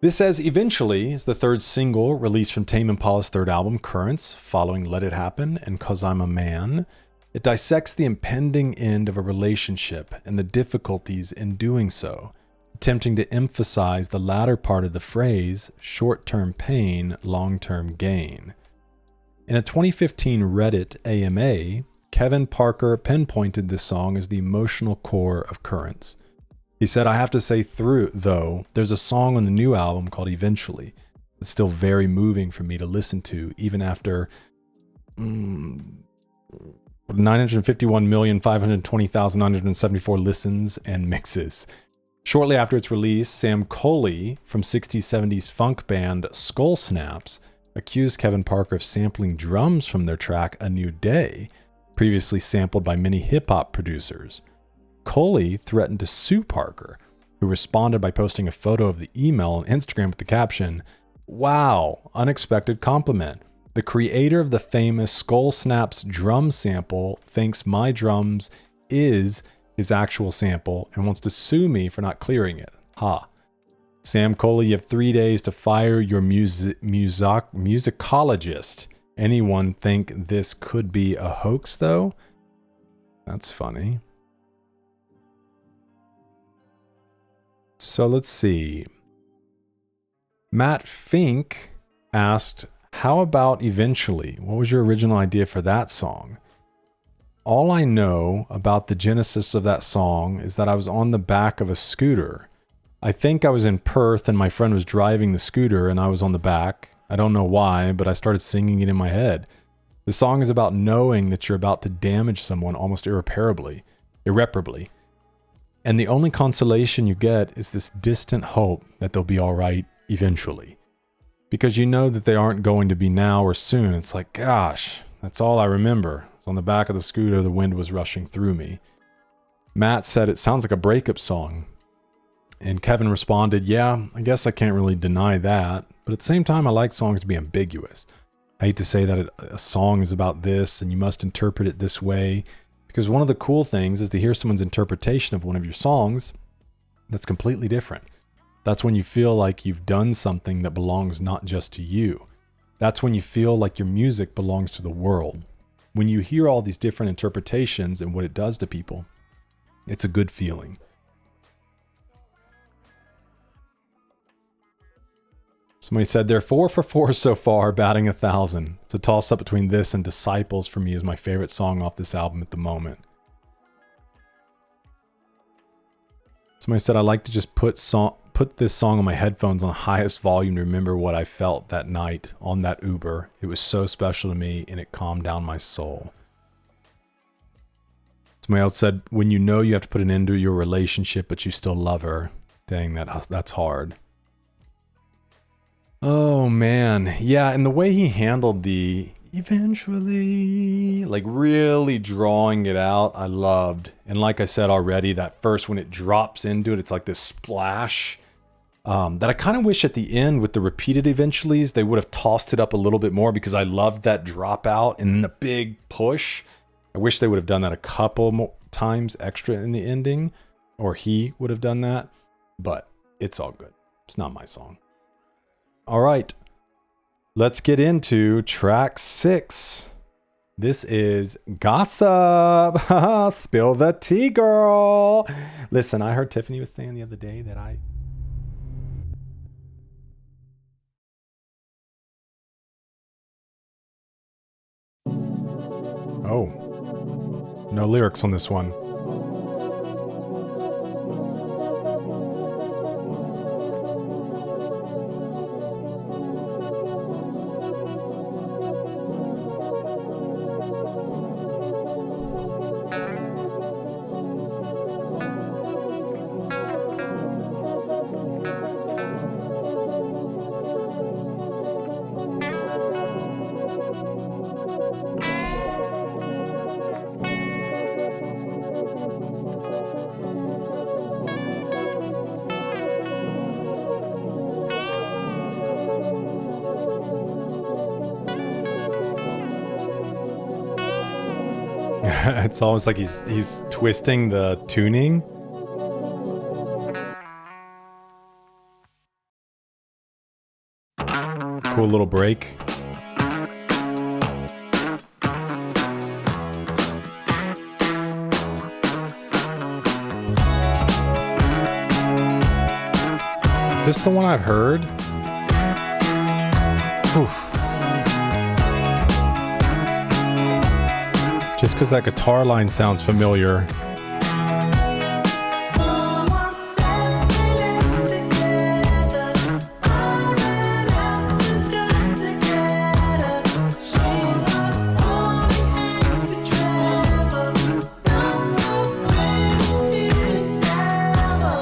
This says Eventually is the third single released from Tame Impala's third album, Currents, following Let It Happen and 'Cause I'm a Man. It dissects the impending end of a relationship and the difficulties in doing so, attempting to emphasize the latter part of the phrase, short-term pain, long-term gain. In a 2015 Reddit AMA, Kevin Parker pinpointed this song as the emotional core of Currents. He said, I have to say though, there's a song on the new album called Eventually that's still very moving for me to listen to, even after 951,520,974 listens and mixes. Shortly after its release, Sam Coley from 60s 70s funk band Skull Snaps accused Kevin Parker of sampling drums from their track A New Day, previously sampled by many hip-hop producers. Coley threatened to sue Parker, who responded by posting a photo of the email on Instagram with the caption, "Wow, unexpected compliment. The creator of the famous Skull Snaps drum sample thinks my drums is his actual sample and wants to sue me for not clearing it. Ha. Sam Coley, you have 3 days to fire your musicologist. Anyone think this could be a hoax, though?" That's funny. So let's see. Matt Fink asked, how about Eventually? What was your original idea for that song? All I know about the genesis of that song is that I was on the back of a scooter. I think I was in Perth and my friend was driving the scooter and I was on the back. I don't know why, but I started singing it in my head. The song is about knowing that you're about to damage someone almost irreparably. And the only consolation you get is this distant hope that they'll be all right eventually. Because you know that they aren't going to be now or soon. It's like, gosh, that's all I remember. It's on the back of the scooter, the wind was rushing through me. Matt said it sounds like a breakup song. And Kevin responded, yeah, I guess I can't really deny that. But at the same time, I like songs to be ambiguous. I hate to say that a song is about this and you must interpret it this way. Because one of the cool things is to hear someone's interpretation of one of your songs That's completely different. That's when you feel like you've done something that belongs not just to you. That's when you feel like your music belongs to the world. When you hear all these different interpretations and what it does to people, it's a good feeling. Somebody said they're 4 for 4 so far, batting 1,000. It's a toss-up between this and Disciples for me is my favorite song off this album at the moment. Somebody said I like to just put this song on my headphones on the highest volume to remember what I felt that night on that Uber. It was so special to me and it calmed down my soul. Somebody else said, when you know you have to put an end to your relationship but you still love her. Dang, that's hard. Oh man, yeah, and the way he handled the eventually, like really drawing it out, I loved. And like I said already, that first when it drops into it, it's like this splash that I kind of wish at the end with the repeated eventuallys, they would have tossed it up a little bit more because I loved that drop out and then the big push. I wish they would have done that a couple more times extra in the ending, or he would have done that, but it's all good. It's not my song. All right, let's get into track 6. This is Gossip. Spill the tea, girl. Listen, I heard Tiffany was saying the other day that Oh, no lyrics on this one. It's almost like he's twisting the tuning. Cool little break. Is this the one I've heard? Oof. Just because that guitar line sounds familiar. Someone said we lived together. I ran out the door together. She was holding hands with Trevor. Not the greatest feeling ever.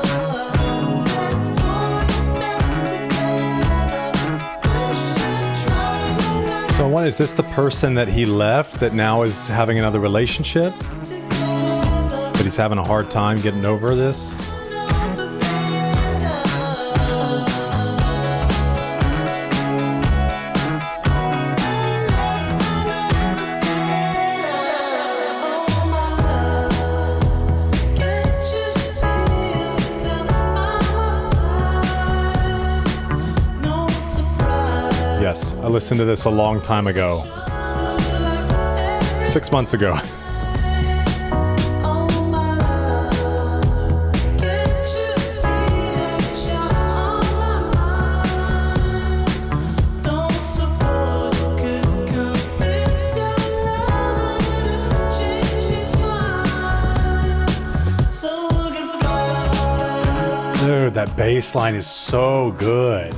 Said boy, yourself together. You should try to So what is this, the person that he left that now is having another relationship? But he's having a hard time getting over this? Yes, I listened to this a long time ago. 6 months ago. Dude, that bass line is so good.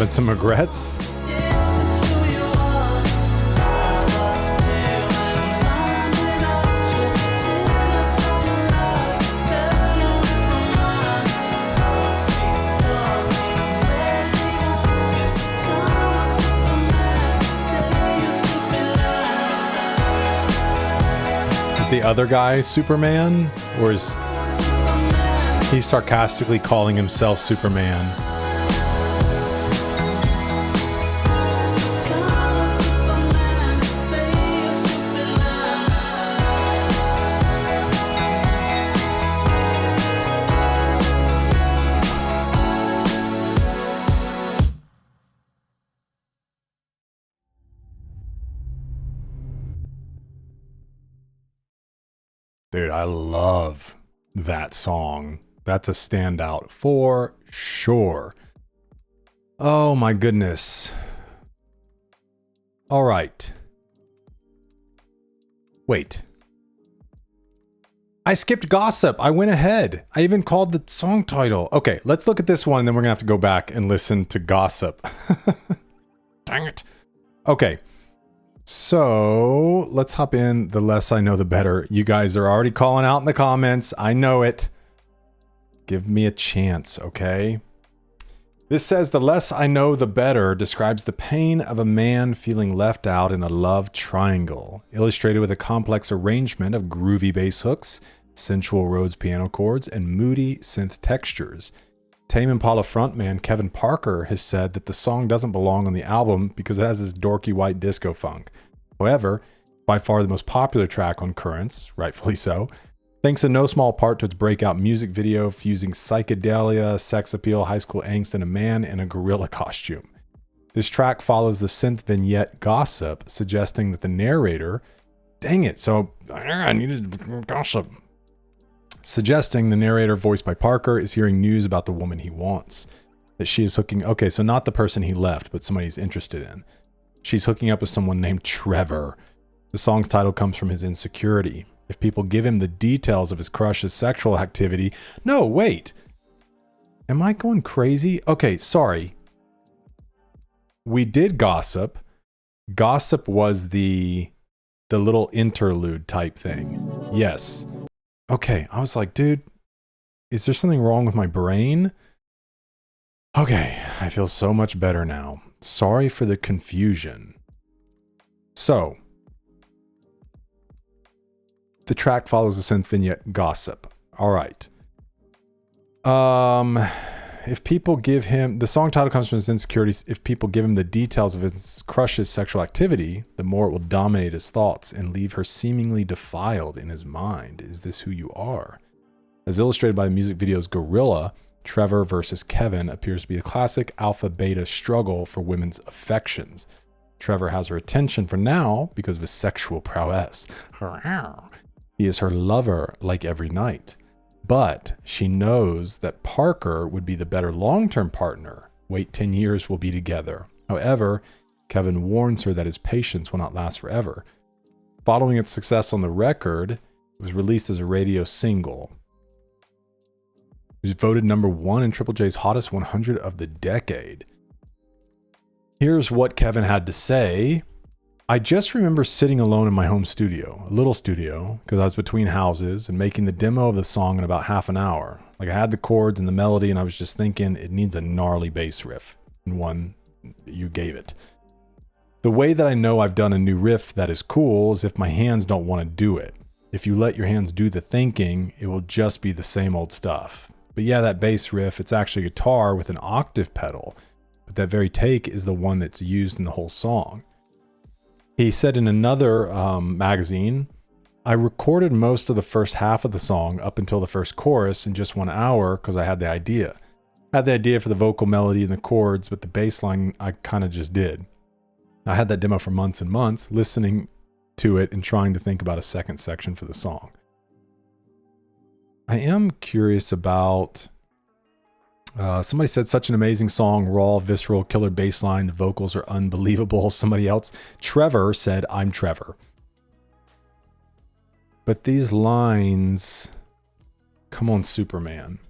having some regrets. Is this who you are? I was doing fine without you. Didn't I saw your eyes turn away from mine? Oh, sweet darling, where he wants you. So come on, Superman, say your stupid lie. Is the other guy Superman? Or is he sarcastically calling himself Superman? Dude, I love that song. That's a standout for sure. Oh my goodness. All right. Wait. I skipped Gossip. I went ahead. I even called the song title. Okay, let's look at this one and then we're gonna have to go back and listen to Gossip. Dang it. Okay. So let's hop in. The less I know, the better. You guys are already calling out in the comments. I know it. Give me a chance, okay? This says, the less I know, the better, describes the pain of a man feeling left out in a love triangle, illustrated with a complex arrangement of groovy bass hooks, sensual Rhodes piano chords, and moody synth textures. Tame Impala frontman Kevin Parker has said that the song doesn't belong on the album because it has this dorky white disco funk. However, by far the most popular track on Currents, rightfully so, thanks in no small part to its breakout music video fusing psychedelia, sex appeal, high school angst, and a man in a gorilla costume. This track follows the synth vignette Gossip, suggesting that the narrator... Dang it, so I needed Gossip. Suggesting the narrator, voiced by Parker, is hearing news about the woman he wants. That she is hooking... Okay, so not the person he left, but somebody he's interested in. She's hooking up with someone named Trevor. The song's title comes from his insecurity. If people give him the details of his crush's sexual activity... No, wait. Am I going crazy? Okay, sorry. We did Gossip. Gossip was the little interlude type thing. Yes. Okay, I was like, dude, is there something wrong with my brain? Okay, I feel so much better now. Sorry for the confusion. So, the track follows the synth vignette Gossip. All right. If people give him... The song title comes from his insecurities. If people give him the details of his crush's sexual activity, the more it will dominate his thoughts and leave her seemingly defiled in his mind. Is this who you are? As illustrated by the music video's Gorilla, Trevor versus Kevin appears to be a classic alpha-beta struggle for women's affections. Trevor has her attention for now because of his sexual prowess. He is her lover like every night. But she knows that Parker would be the better long-term partner. Wait 10 years, we'll be together. However, Kevin warns her that his patience will not last forever. Following its success on the record, it was released as a radio single. It was voted number 1 in Triple J's Hottest 100 of the decade. Here's what Kevin had to say. I just remember sitting alone in my home studio, a little studio, because I was between houses, and making the demo of the song in about half an hour. Like, I had the chords and the melody, and I was just thinking it needs a gnarly bass riff, and one you gave it. The way that I know I've done a new riff that is cool is if my hands don't want to do it. If you let your hands do the thinking, it will just be the same old stuff. But yeah, that bass riff, it's actually a guitar with an octave pedal, but that very take is the one that's used in the whole song. He said in another magazine, I recorded most of the first half of the song up until the first chorus in just 1 hour because I had the idea. I had the idea for the vocal melody and the chords, but the bass line I kind of just did. I had that demo for months and months, listening to it and trying to think about a second section for the song. I am curious about... somebody said, such an amazing song, raw, visceral, killer bass line, the vocals are unbelievable. Somebody else, Trevor, said, I'm Trevor. But these lines, come on, Superman.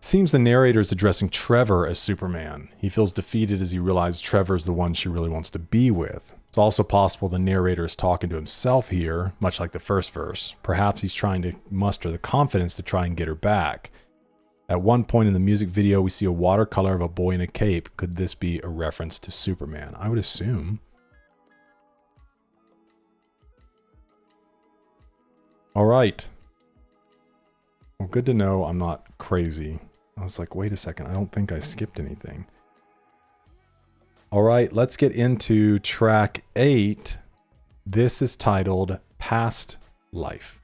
Seems the narrator is addressing Trevor as Superman. He feels defeated as he realizes Trevor is the one she really wants to be with. It's also possible the narrator is talking to himself here, much like the first verse. Perhaps he's trying to muster the confidence to try and get her back. At one point in the music video, we see a watercolor of a boy in a cape. Could this be a reference to Superman? I would assume. All right. Well, good to know I'm not crazy. I was like, wait a second, I don't think I skipped anything. All right, let's get into track 8. This is titled Past Life.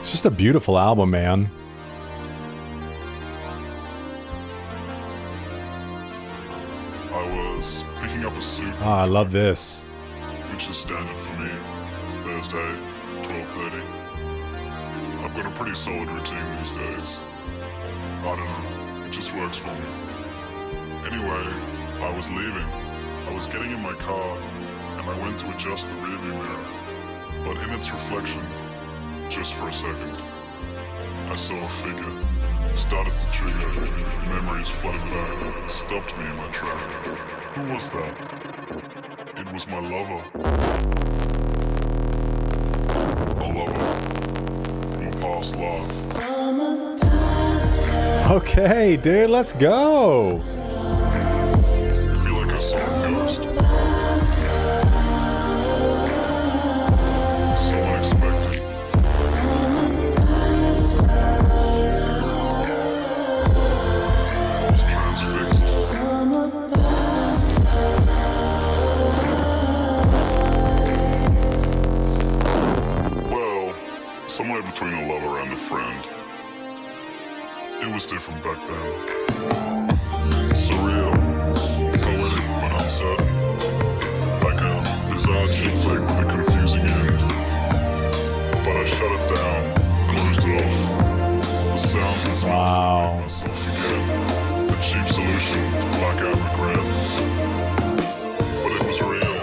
It's just a beautiful album, man. Picking up a suit. Ah, I love this. Which is standard for me. Thursday, 12:30. I've got a pretty solid routine these days. I don't know, it just works for me. Anyway, I was leaving. I was getting in my car, and I went to adjust the rearview mirror. But in its reflection, just for a second, I saw a figure. Started to trigger. Memories flooded back. Stopped me in my track. Who was that? It was my lover. A lover from a past life. Okay, dude, let's go. I feel like I saw a ghost. So unexpected. I was transfixed. Somewhere between a lover and a friend. It was different back then. Surreal, poetic but uncertain. Like a bizarre chick flick with a confusing end. But I shut it down, closed it off. The sounds and smells made myself forget. A cheap solution to black out regret. But it was real.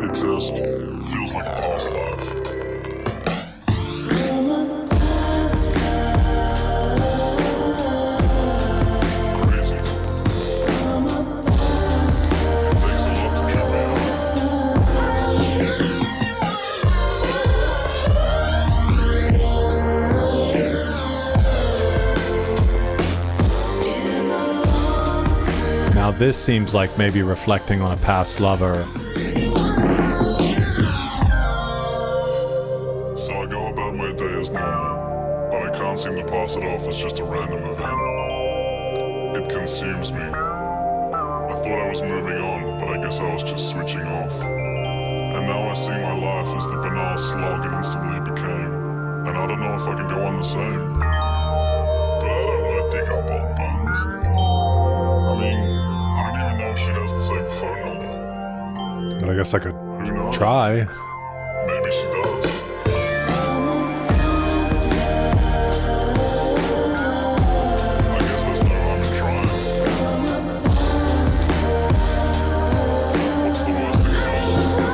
It just feels like a past life. Now this seems like maybe reflecting on a past lover. So I go about my day as normal, but I can't seem to pass it off as just a random event. It consumes me. I thought I was moving on, but I guess I was just switching off. And now I see my life as the banal slog it instantly became. And I don't know if I can go on the same. But I don't want to dig up old bones. I mean, I don't even know if she has the same phone number. But I guess I could Who knows? try. Maybe she does. I guess there's no harm in trying. What's the worst that can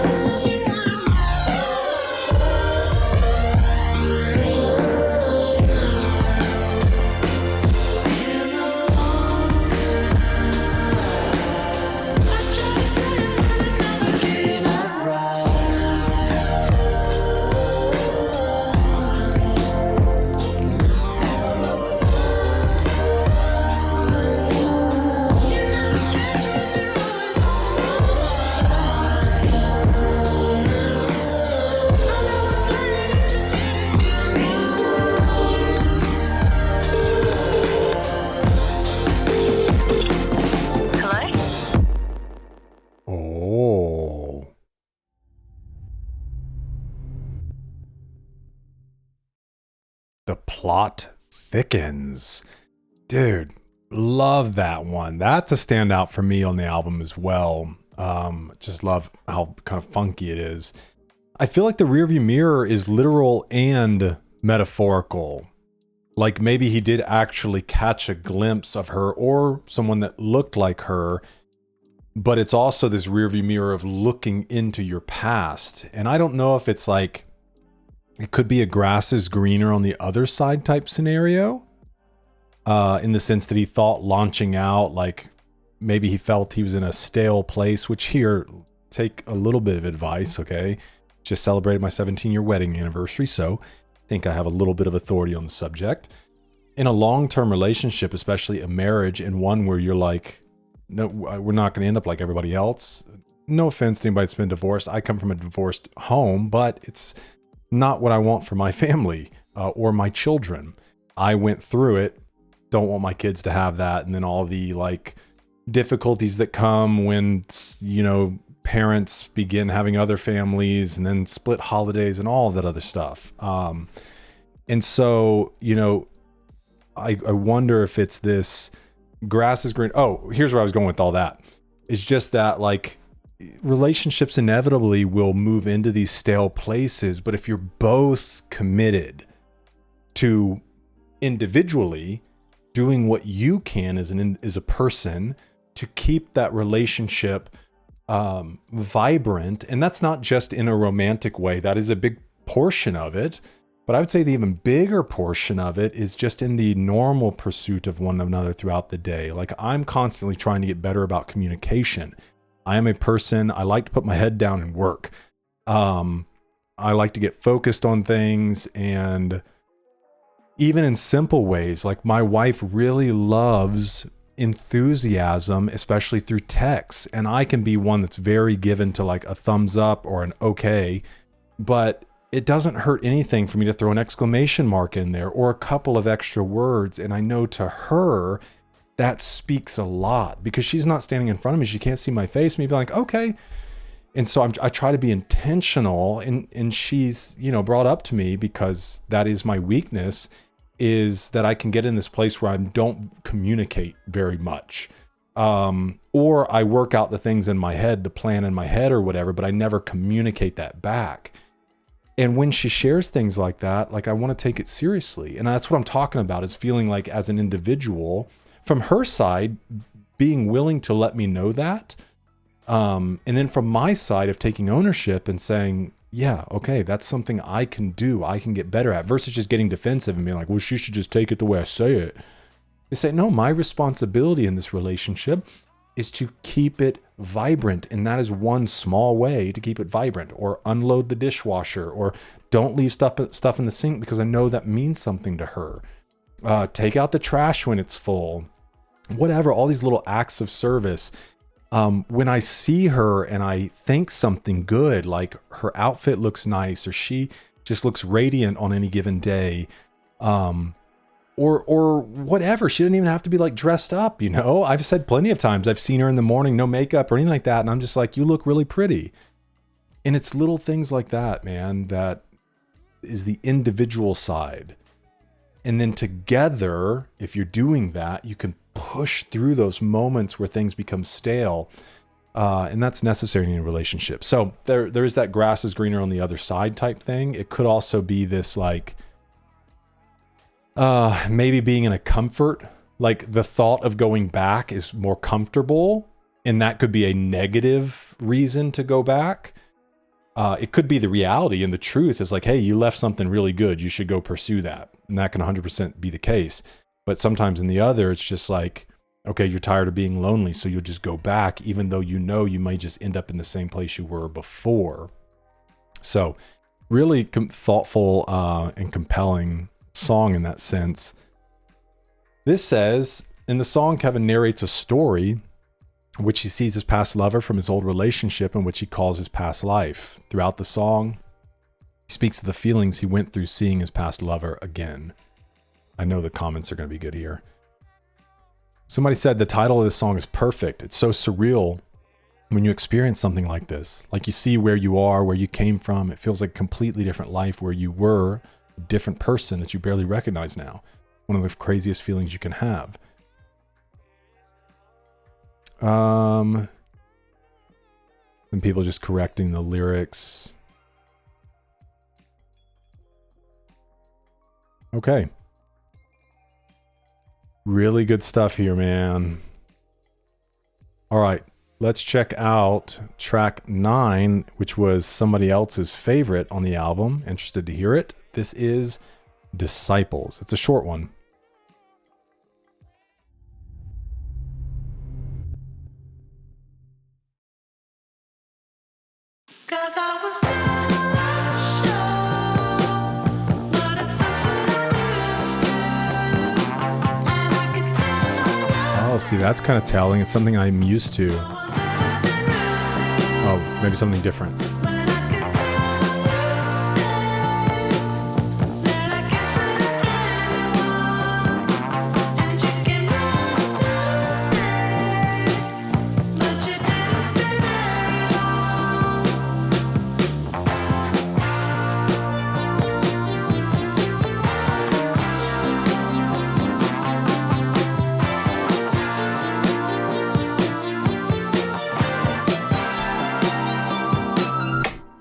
Oh. The plot thickens. Dude, love that one. That's a standout for me on the album as well. Just love how kind of funky it is. I feel like the rearview mirror is literal and metaphorical. Like maybe he did actually catch a glimpse of her or someone that looked like her, but it's also this rearview mirror of looking into your past. And I don't know if it's like, it could be a grass is greener on the other side type scenario, in the sense that he thought launching out, like maybe he felt he was in a stale place, which here, take a little bit of advice, okay? Just celebrated my 17-year wedding anniversary, so I think I have a little bit of authority on the subject. In a long-term relationship, especially a marriage, and one where you're like, no, we're not going to end up like everybody else. No offense to anybody that's been divorced. I come from a divorced home, but it's not what I want for my family or my children. I went through it. Don't want my kids to have that. And then all the like difficulties that come when, you know, parents begin having other families and then split holidays and all of that other stuff. And so, you know, I wonder if it's this grass is green. Oh, here's where I was going with all that. It's just that like relationships inevitably will move into these stale places. But if you're both committed to individually doing what you can as a person to keep that relationship vibrant, and that's not just in a romantic way, that is a big portion of it. But I would say the even bigger portion of it is just in the normal pursuit of one another throughout the day. Like I'm constantly trying to get better about communication. I am a person, I like to put my head down and work. I like to get focused on things, and even in simple ways, like my wife really loves enthusiasm, especially through text. And I can be one that's very given to like a thumbs up or an okay, but it doesn't hurt anything for me to throw an exclamation mark in there or a couple of extra words. And I know to her, that speaks a lot because she's not standing in front of me. She can't see my face. Maybe like, okay. And so I try to be intentional, and she's, you know, brought up to me because that is my weakness, is that I can get in this place where I don't communicate very much. Or I work out the things in my head, the plan in my head or whatever, but I never communicate that back. And when she shares things like that, like I want to take it seriously. And that's what I'm talking about, is feeling like as an individual from her side, being willing to let me know that. And then from my side of taking ownership and saying, yeah, okay, that's something I can do, I can get better at, versus just getting defensive and being like, well, she should just take it the way I say it. They say, no, my responsibility in this relationship is to keep it vibrant. And that is one small way to keep it vibrant. Or unload the dishwasher, or don't leave stuff in the sink because I know that means something to her. Take out the trash when it's full. Whatever, all these little acts of service. When I see her and I think something good, like her outfit looks nice, or she just looks radiant on any given day, or whatever. She didn't even have to be like dressed up, you know? I've said plenty of times, I've seen her in the morning, no makeup or anything like that. And I'm just like, you look really pretty. And it's little things like that, man, that is the individual side. And then together, if you're doing that, you can push through those moments where things become stale. And that's necessary in a relationship. So there is that grass is greener on the other side type thing. It could also be this like, maybe being in a comfort, like the thought of going back is more comfortable, and that could be a negative reason to go back. It could be the reality, and the truth is like, hey, you left something really good, you should go pursue that. And that can 100% be the case. But sometimes in the other, it's just like, okay, you're tired of being lonely, so you'll just go back, even though you know you might just end up in the same place you were before. So really thoughtful and compelling song in that sense. This says, in the song, Kevin narrates a story in which he sees his past lover from his old relationship, in which he calls his past life. Throughout the song, he speaks of the feelings he went through seeing his past lover again. I know the comments are going to be good here. Somebody said the title of this song is perfect. It's so surreal when you experience something like this. Like you see where you are, where you came from. It feels like a completely different life where you were a different person that you barely recognize now. One of the craziest feelings you can have. And people just correcting the lyrics. Okay. Really good stuff here, man. All right, let's check out track 9, which was somebody else's favorite on the album. Interested to hear it. This is Disciples. It's a short one. Cause I was not sure, but it's something I used to, and I could tell Oh, see, that's kind of telling. It's something I'm used to. Oh, maybe something different. when I could tell this, that I can't say anymore, and you came round today, but you didn't stay very long.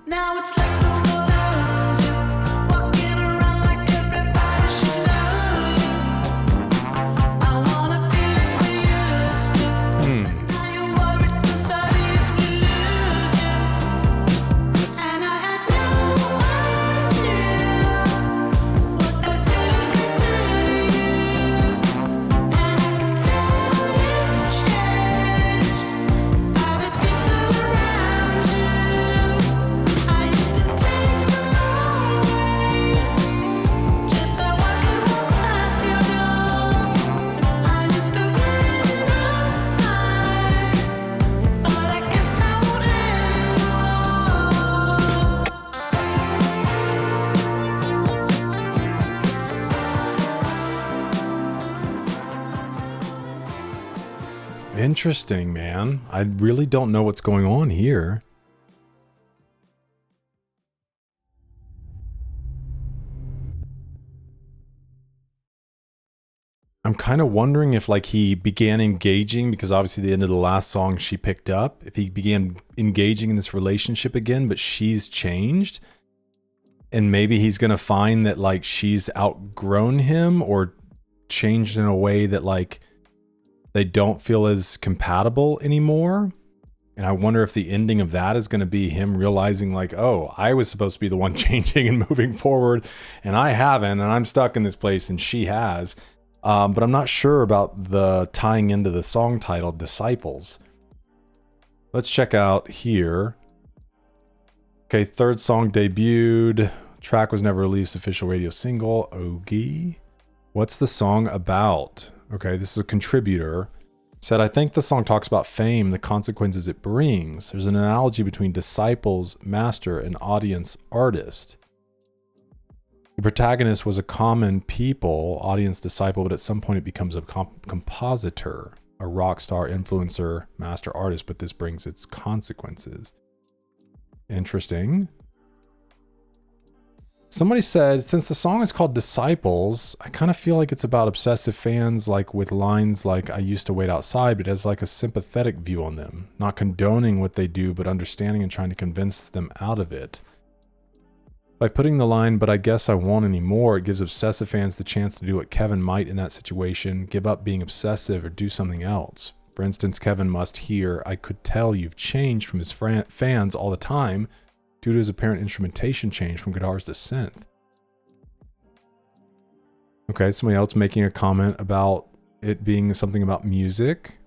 Now it's like the world owes you, walking around like everybody should know you. I wanna be like we used to. Now you're worried 'cause obvious we lose you. And I had no idea what that feeling could do to you. And I could tell you changed by the people around you. I used to take the long way, just so I could walk past your door. I used to wait outside, but I guess I won't anymore. Interesting, man. I really don't know what's going on here. I'm kind of wondering if like he began engaging, because obviously the end of the last song she picked up, if he began engaging in this relationship again, but she's changed. And maybe he's going to find that like she's outgrown him or changed in a way that like they don't feel as compatible anymore. And I wonder if the ending of that is going to be him realizing like, oh, I was supposed to be the one changing and moving forward, and I haven't, and I'm stuck in this place and she has. But I'm not sure about the tying into the song title, Disciples. Let's check out here. Okay, third song debuted. Track was never released, official radio single. Ogie. What's the song about? Okay, this is a contributor. Said, I think the song talks about fame, the consequences it brings. There's an analogy between disciples, master, and audience artist. The protagonist was a common people, audience disciple, but at some point it becomes a compositor, a rock star, influencer, master artist, but this brings its consequences. Interesting. Somebody said, since the song is called Disciples, I kind of feel like it's about obsessive fans, like with lines like, I used to wait outside, but has like a sympathetic view on them, not condoning what they do, but understanding and trying to convince them out of it. By putting the line, but I guess I won't anymore, it gives obsessive fans the chance to do what Kevin might in that situation, give up being obsessive or do something else. For instance, Kevin must hear, I could tell you've changed from his fans all the time due to his apparent instrumentation change from guitars to synth. Okay, somebody else making a comment about it being something about music.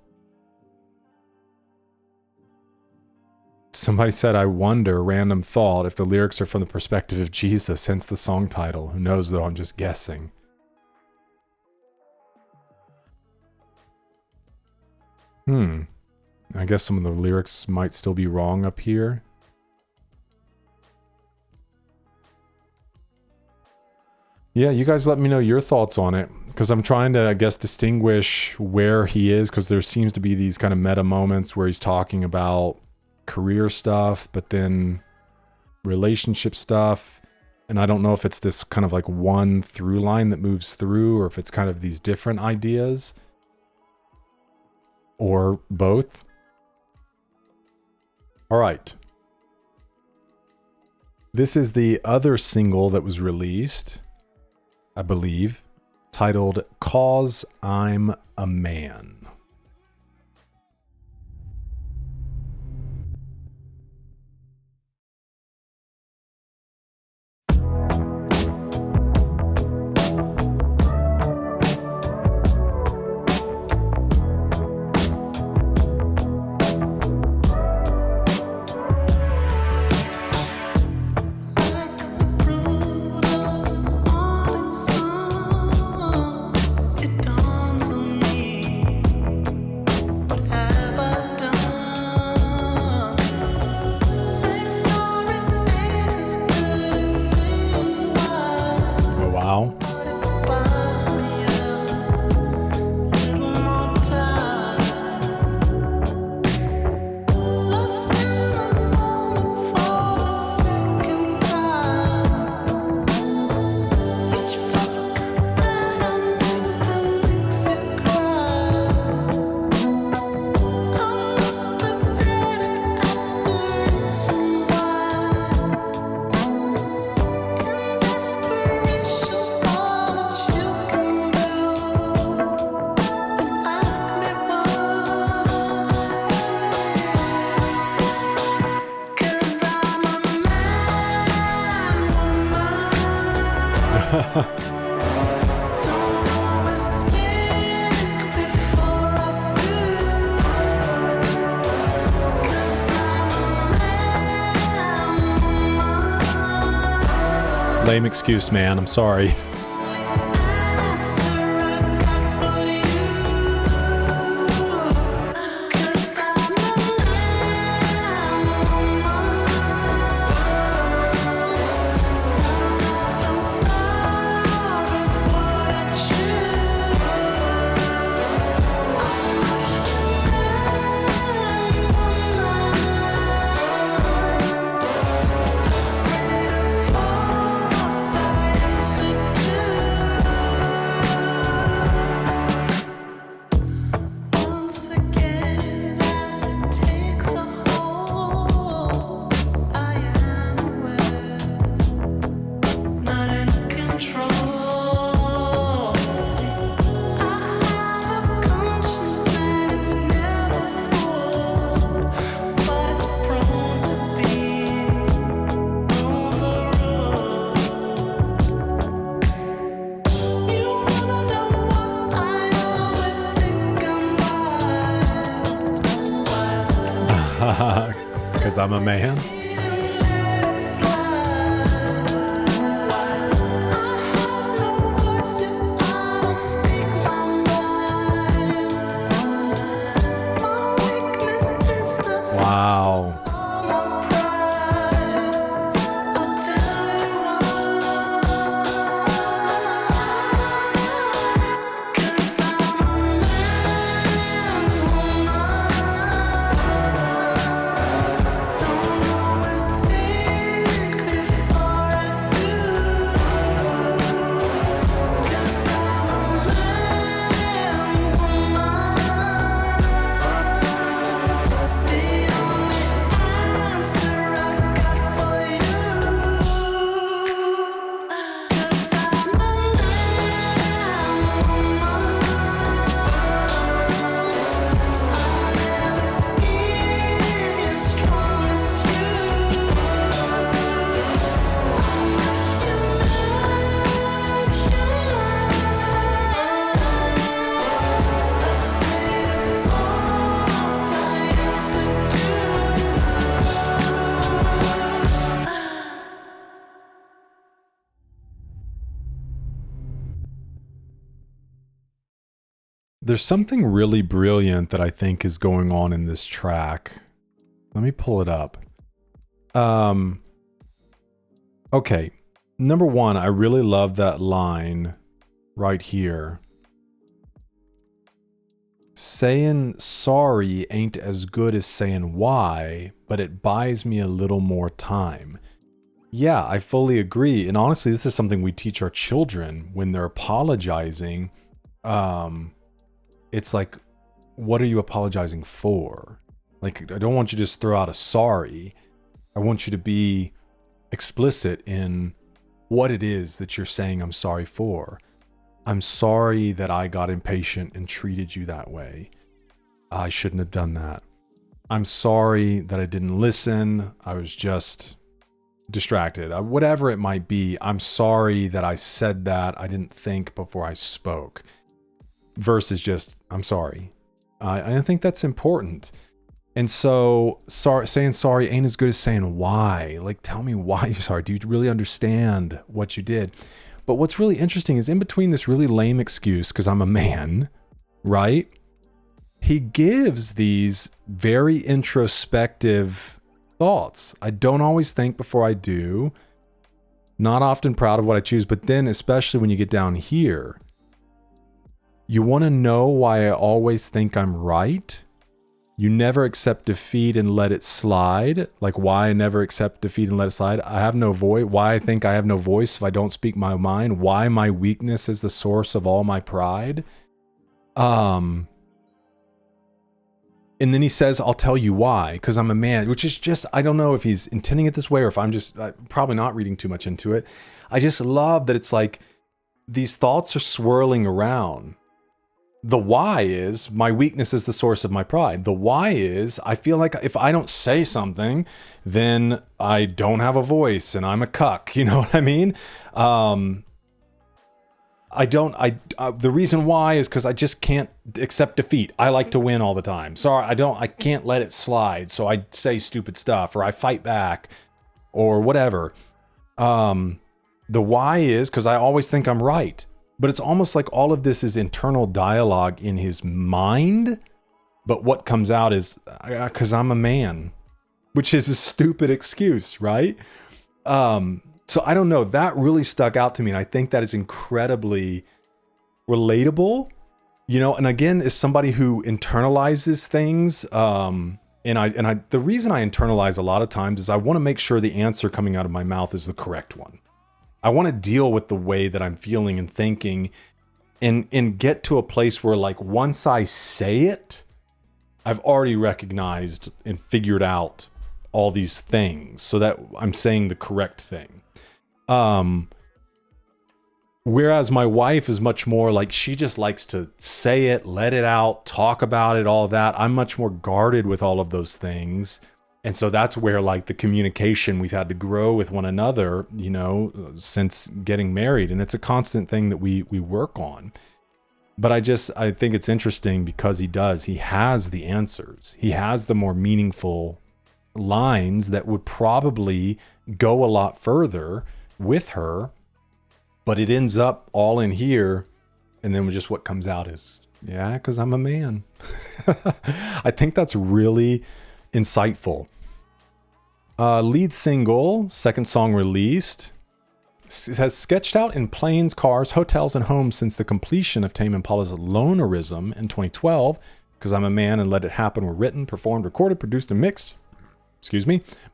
Somebody said, I wonder, random thought, if the lyrics are from the perspective of Jesus, hence the song title. Who knows though, I'm just guessing. I guess some of the lyrics might still be wrong up here. Yeah, you guys let me know your thoughts on it, because I'm trying to, I guess, distinguish where he is, because there seems to be these kind of meta moments where he's talking about career stuff, but then relationship stuff. And I don't know if it's this kind of like one through line that moves through, or if it's kind of these different ideas, or both. All right. This is the other single that was released, I believe. titled "'Cause I'm a Man." Like the brutal morning sun, it dawns on me. What have I done? Saying sorry ain't as good as saying why. Oh, wow. But it buys me a little more time. Lost in the moment for the second time. Each fuck up that I make that makes it cry. I'm as pathetic as the reason why. In desperation, all that you can do is ask me why. 'Cause I'm a man, woman. Don't always think before I do. 'Cause I'm a man, woman. Lame excuse, man. I'm sorry. Answer I got for you. 'Cause I'm a man, woman. I'm proud of what I choose. I'm a human woman. Force I subdue. Once again, as it takes a hold, I am aware, not in control. I have a conscience and it's never full, but it's prone to being overruled. You wanna know why I always think I'm right? Because I'm a man. Let it slide. I have no voice if I don't speak my mind. My weakness is the Wow. soul of my pride. I'll tell you why. 'Cause I'm a man, woman. Don't always think before I do. 'Cause I'm a man, woman. It's the only answer I got for you. 'Cause I'm a man, woman. I'll never be as strong as you. I'm a human, a force I answer to. There's something really brilliant that I think is going on in this track. Let me pull it up. Okay. Number one, I really love that line right here. Saying sorry ain't as good as saying why, but it buys me a little more time. Yeah, I fully agree. And honestly, this is something we teach our children when they're apologizing. It's like, what are you apologizing for? Like, I don't want you to just throw out a sorry. I want you to be explicit in what it is that you're saying I'm sorry for. I'm sorry that I got impatient and treated you that way. I shouldn't have done that. I'm sorry that I didn't listen. I was just distracted. Whatever it might be, I'm sorry that I said that. I didn't think before I spoke. Versus just, I'm sorry. I think that's important. And so saying sorry ain't as good as saying why. Like, tell me why you're sorry. Do you really understand what you did? But what's really interesting is in between this really lame excuse, because I'm a man, right? He gives these very introspective thoughts. I don't always think before I do. Not often proud of what I choose. But then, especially when you get down here, you want to know why I always think I'm right? You never accept defeat and let it slide. Like why I never accept defeat and let it slide. I have no voice. Why I think I have no voice if I don't speak my mind. Why my weakness is the source of all my pride. And then he says, I'll tell you why, because I'm a man, which is just, I don't know if he's intending it this way or if I'm just probably not reading too much into it. I just love that it's like these thoughts are swirling around. The why is my weakness is the source of my pride. The why is I feel like if I don't say something, then I don't have a voice and I'm a cuck. You know what I mean? The reason why is because I just can't accept defeat. I like to win all the time. Sorry, I can't let it slide. So I say stupid stuff or I fight back or whatever. The why is because I always think I'm right. But it's almost like all of this is internal dialogue in his mind. But what comes out is because I'm a man, which is a stupid excuse, right? So I don't know. That really stuck out to me. And I think that is incredibly relatable, you know, and again, as somebody who internalizes things, the reason I internalize a lot of times is I want to make sure the answer coming out of my mouth is the correct one. I want to deal with the way that I'm feeling and thinking and get to a place where like once I say it, I've already recognized and figured out all these things so that I'm saying the correct thing. Whereas my wife is much more like, she just likes to say it, let it out, talk about it, all that. I'm much more guarded with all of those things. And so that's where like the communication we've had to grow with one another, you know, since getting married. And it's a constant thing that we work on. But I think it's interesting because he has the answers. He has the more meaningful lines that would probably go a lot further with her, but it ends up all in here. And then just what comes out is, yeah, because I'm a man. I think that's really insightful. Lead single, second song released, has sketched out in planes, cars, hotels, and homes since the completion of Tame Impala's Lonerism in 2012. Because I'm a Man and Let It Happen were written, performed, recorded, produced, and mixed,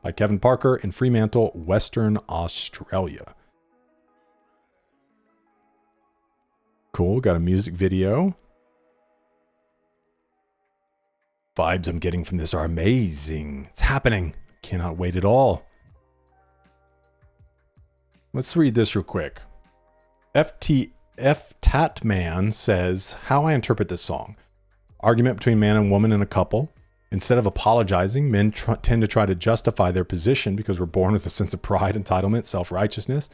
by Kevin Parker in Fremantle, Western Australia. Cool, got a music video. Vibes I'm getting from this are amazing. It's happening. Cannot wait at all. Let's read this real quick. F Tatman says, how I interpret this song. Argument between man and woman in a couple. Instead of apologizing, men tend to try to justify their position because we're born with a sense of pride, entitlement, self-righteousness.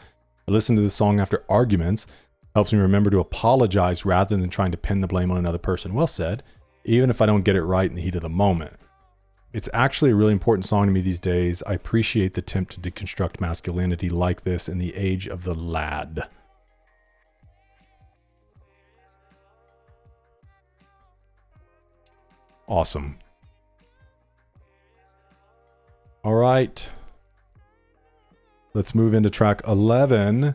I listen to this song after arguments. Helps me remember to apologize rather than trying to pin the blame on another person. Well said. Even if I don't get it right in the heat of the moment. It's actually a really important song to me these days. I appreciate the attempt to deconstruct masculinity like this in the age of the lad. Awesome. All right. Let's move into track 11.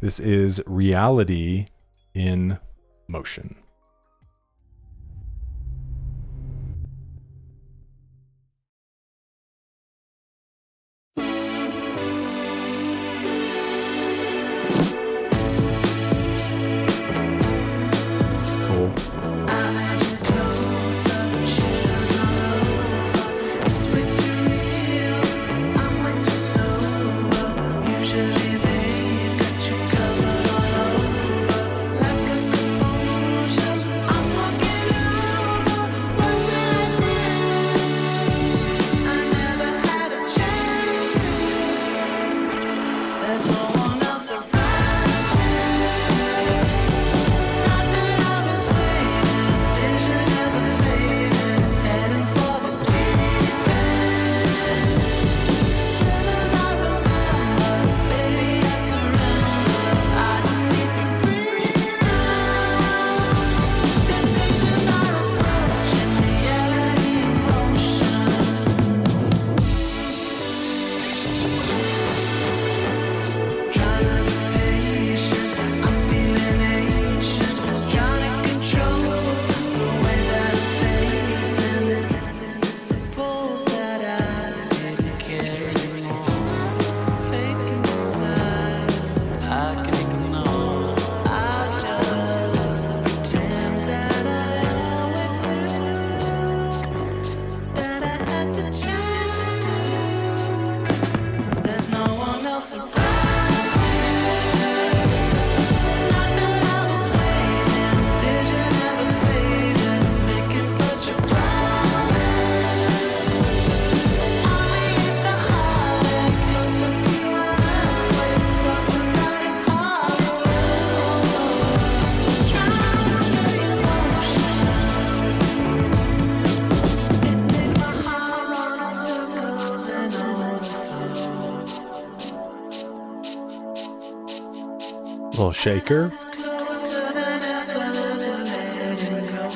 This is Reality in Motion. Like a surprise you. Not that I was waiting, vision never fading, making such a promise. All against a heartache, closer to an earthquake, talked about in Hollywood. Trying to stay in motion. It made my heart run in circles and overflow. Little shaker. Closer than ever to letting go.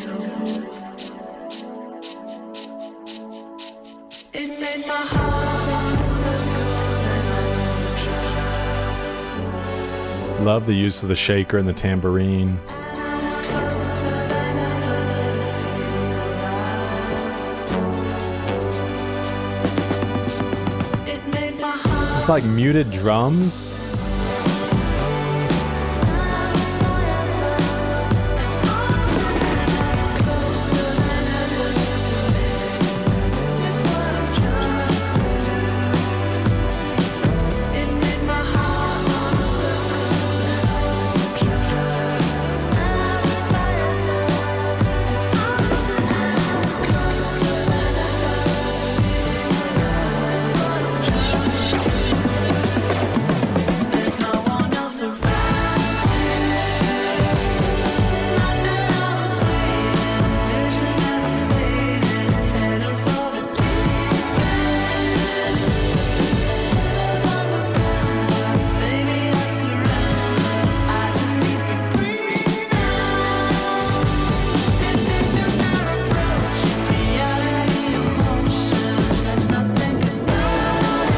It made my heart run in circles and overdrive. Love the use of the shaker and the tambourine. And I was closer than ever to feeling alive. It made my heart. It's like muted drums. There's no one else around you. Not that I was waiting, vision never fading, heading for the deep end. Sinners unremembered, baby I surrender. I just need to breathe out. Decisions are approaching, reality emotion. Let's not think about it.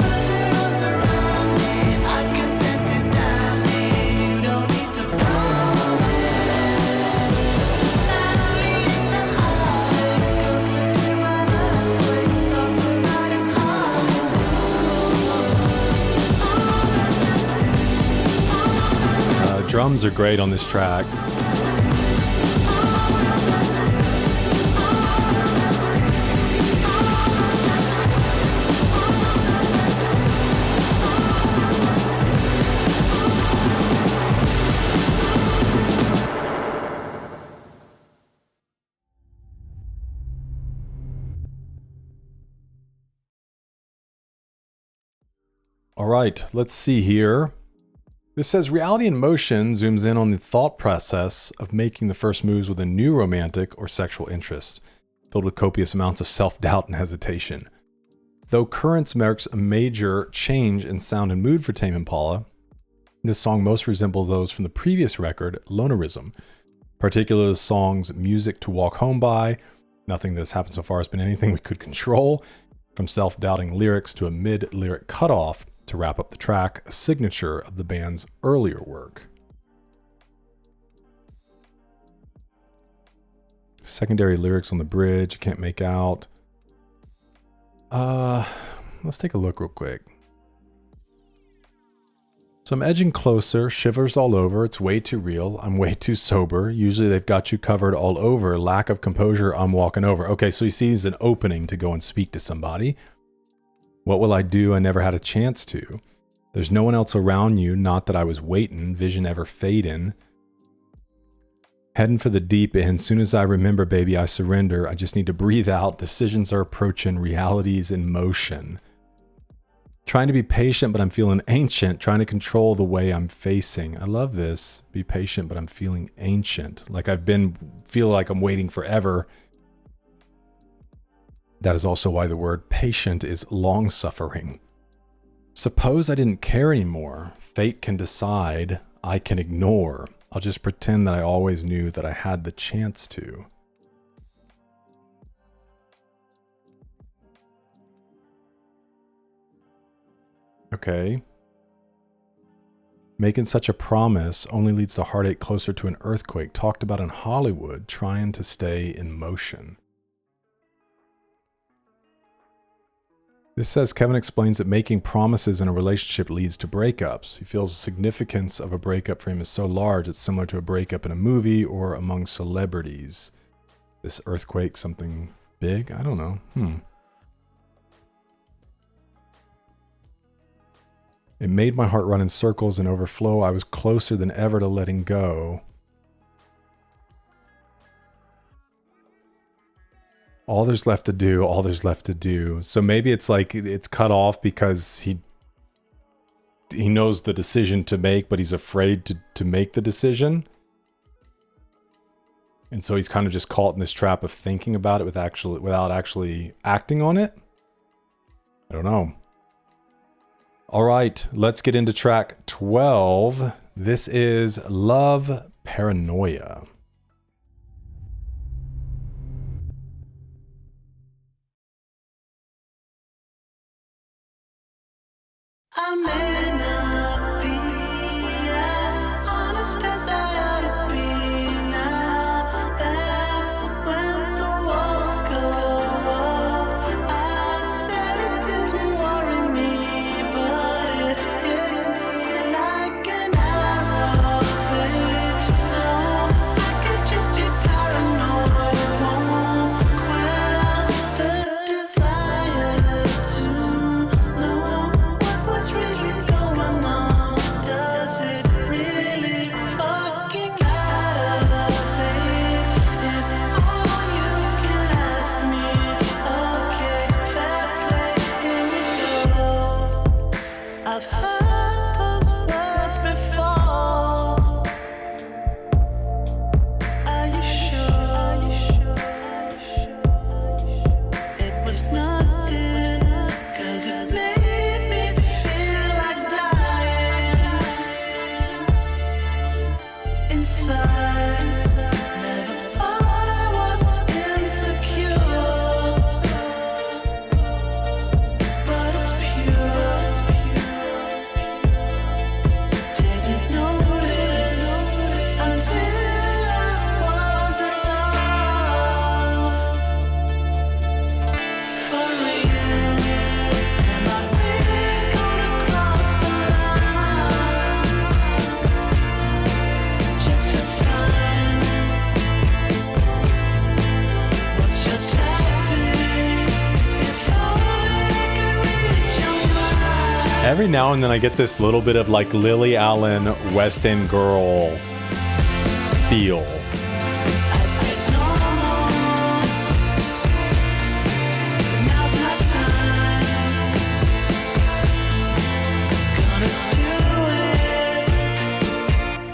Put your arms around me, I can sense you down me. You don't need to promise. Not only is the heartache closer to an earthquake, talked about in Hollywood. Drums are great on this track. All right, let's see here. This says reality in motion zooms in on the thought process of making the first moves with a new romantic or sexual interest, filled with copious amounts of self-doubt and hesitation. Though Currents marks a major change in sound and mood for Tame Impala, this song most resembles those from the previous record, Lonerism, particularly the song's music to walk home by. Nothing that's happened so far has been anything we could control, from self-doubting lyrics to a mid-lyric cutoff to wrap up the track, a signature of the band's earlier work. Secondary lyrics on the bridge, can't make out. Let's take a look real quick. So I'm edging closer, shivers all over, it's way too real, I'm way too sober, usually they've got you covered all over, lack of composure, I'm walking over. Okay, so he sees an opening to go and speak to somebody. What will I do? I never had a chance to. There's no one else around you, not that I was waiting, vision ever fading. Heading for the deep end, soon as I remember, baby, I surrender. I just need to breathe out, decisions are approaching, realities in motion. Trying to be patient, but I'm feeling ancient, trying to control the way I'm facing. I love this. Be patient, but I'm feeling ancient. Like feel like I'm waiting forever. That is also why the word patient is long-suffering. Suppose I didn't care anymore. Fate can decide. I can ignore. I'll just pretend that I always knew that I had the chance to. Okay. Making such a promise only leads to heartache closer to an earthquake, talked about in Hollywood, trying to stay in motion. This says Kevin explains that making promises in a relationship leads to breakups. He feels the significance of a breakup for him is so large, it's similar to a breakup in a movie or among celebrities. This earthquake, something big? I don't know. It made my heart run in circles and overflow. I was closer than ever to letting go. All there's left to do, all there's left to do. So maybe it's like it's cut off because he knows the decision to make, but he's afraid to make the decision. And so he's kind of just caught in this trap of thinking about it without actually acting on it. I don't know. All right, let's get into track 12. This is Love Paranoia. I may not be as honest as I ought to be now that when the walls go up, I said it didn't worry me, but it hit me like an arrow. It's no, I could just be paranoid, won't quell the desire to know what's really going on. Does it really fucking matter? Babe, is all you can ask me. Okay, fair play, here we go. I've heard those words before. Are you sure? It was nothing, 'cause it made me feel like dying inside. Never thought I was insecure, but it's pure. Didn't notice until I was in love. For real, am I really gonna cross the line just to find what you're typing? If only I could read your mind. Every now and then I get this little bit of like Lily Allen, West End Girl feel. Now's my time. Gonna do it.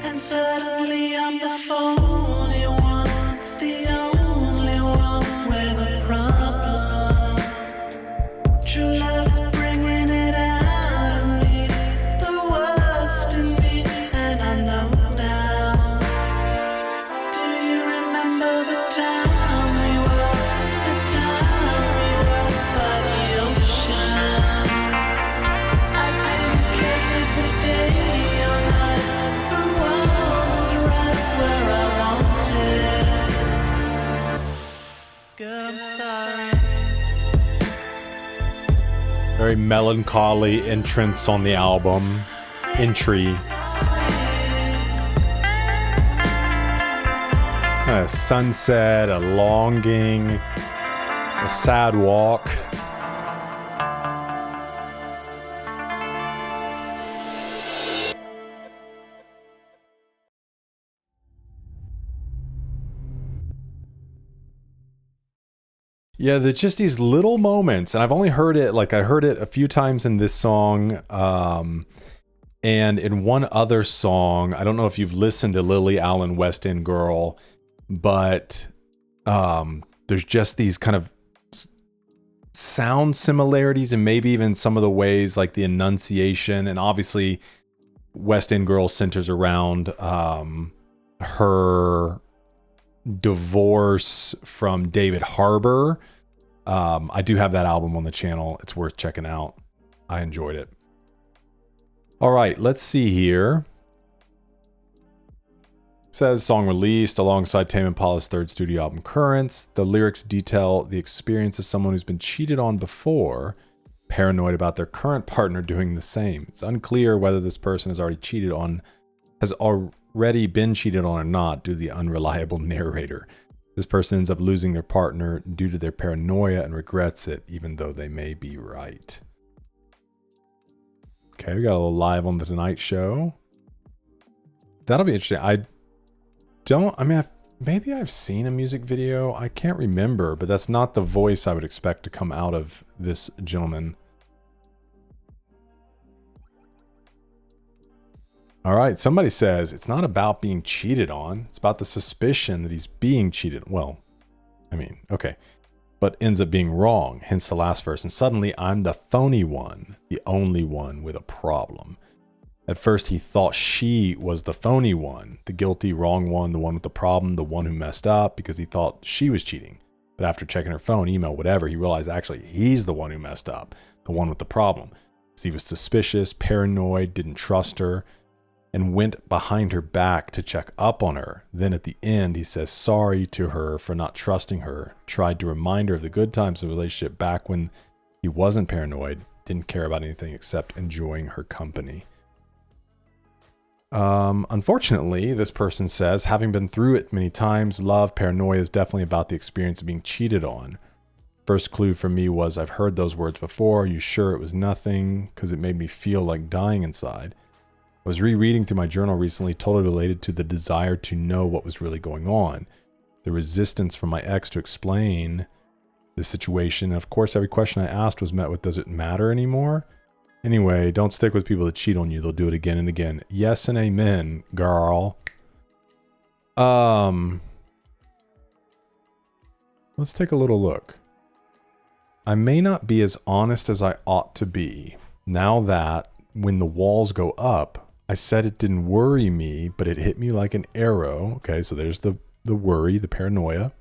And suddenly I'm the phony one, the only one with a problem. True love is bringing it out of me, the worst in me, and I know now. Do you remember the time we were by the ocean? I didn't care if it was day or night. The world was right where I wanted. Girl, I'm sorry. Very melancholy entrance on the album. Entry. A sunset, a longing, a sad walk. Yeah, there's just these little moments, and I've only heard it, like I heard it a few times in this song, and in one other song. I don't know if you've listened to Lily Allen, West End Girl, but there's just these kind of sound similarities, and maybe even some of the ways, like the enunciation, and obviously West End Girl centers around her divorce from David Harbour. I do have that album on the channel. It's worth checking out. I enjoyed it. All right, let's see here. It says song released alongside Tame Impala's third studio album, Currents. The lyrics detail the experience of someone who's been cheated on before, paranoid about their current partner doing the same. It's unclear whether this person has already been cheated on or not due to the unreliable narrator. This person ends up losing their partner due to their paranoia and regrets it, even though they may be right. Okay, we got a little live on the Tonight Show. That'll be interesting. Maybe I've seen a music video. I can't remember, but that's not the voice I would expect to come out of this gentleman. All right, somebody says it's not about being cheated on. It's about the suspicion that he's being cheated. Well, I mean, okay. But ends up being wrong, hence the last verse. And suddenly I'm the phony one, the only one with a problem. At first he thought she was the phony one, the guilty, wrong one, the one with the problem, the one who messed up because he thought she was cheating. But after checking her phone, email, whatever, he realized actually he's the one who messed up, the one with the problem. So he was suspicious, paranoid, didn't trust her, and went behind her back to check up on her. Then at the end, he says sorry to her for not trusting her, tried to remind her of the good times of the relationship back when he wasn't paranoid, didn't care about anything except enjoying her company. Unfortunately, this person says, having been through it many times, love, paranoia is definitely about the experience of being cheated on. First clue for me was, I've heard those words before. Are you sure it was nothing? Because it made me feel like dying inside. I was rereading through my journal recently, totally related to the desire to know what was really going on. The resistance from my ex to explain the situation. And of course, every question I asked was met with, does it matter anymore? Anyway, don't stick with people that cheat on you. They'll do it again and again. Yes and amen, girl. Let's take a little look. I may not be as honest as I ought to be. Now that, when the walls go up, I said it didn't worry me, but it hit me like an arrow. Okay, so there's the worry, the paranoia.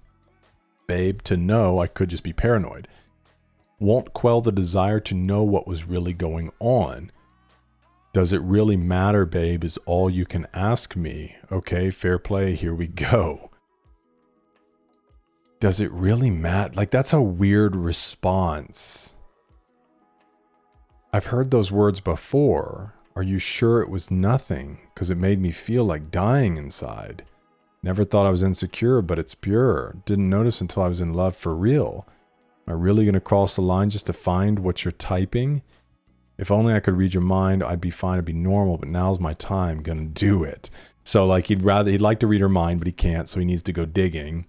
Babe, to know I could just be paranoid. Won't quell the desire to know what was really going on. Does it really matter, babe, is all you can ask me. Okay, fair play, here we go. Does it really matter? Like, that's a weird response. I've heard those words before. Are you sure it was nothing? Because it made me feel like dying inside. Never thought I was insecure, but it's pure. Didn't notice until I was in love for real. Am I really going to cross the line just to find what you're typing? If only I could read your mind, I'd be fine, I'd be normal, but now's my time, gonna do it. So like he'd like to read her mind, but he can't, so he needs to go digging.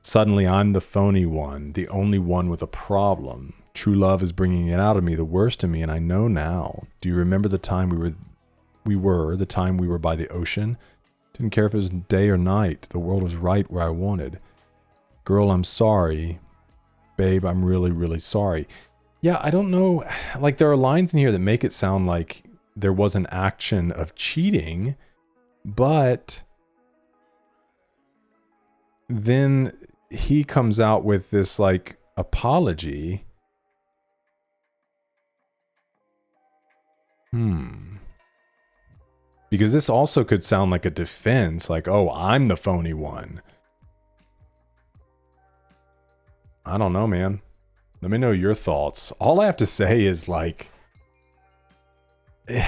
Suddenly I'm the phony one, the only one with a problem. True love is bringing it out of me, the worst in me, and I know now. Do you remember the time we were by the ocean? Didn't care if it was day or night. The world was right where I wanted. Girl, I'm sorry. Babe, I'm really, really sorry. Yeah, I don't know. Like, there are lines in here that make it sound like there was an action of cheating, but then he comes out with this, like, apology. Because this also could sound like a defense, like, oh, I'm the phony one. I don't know, man. Let me know your thoughts. All I have to say is, like, I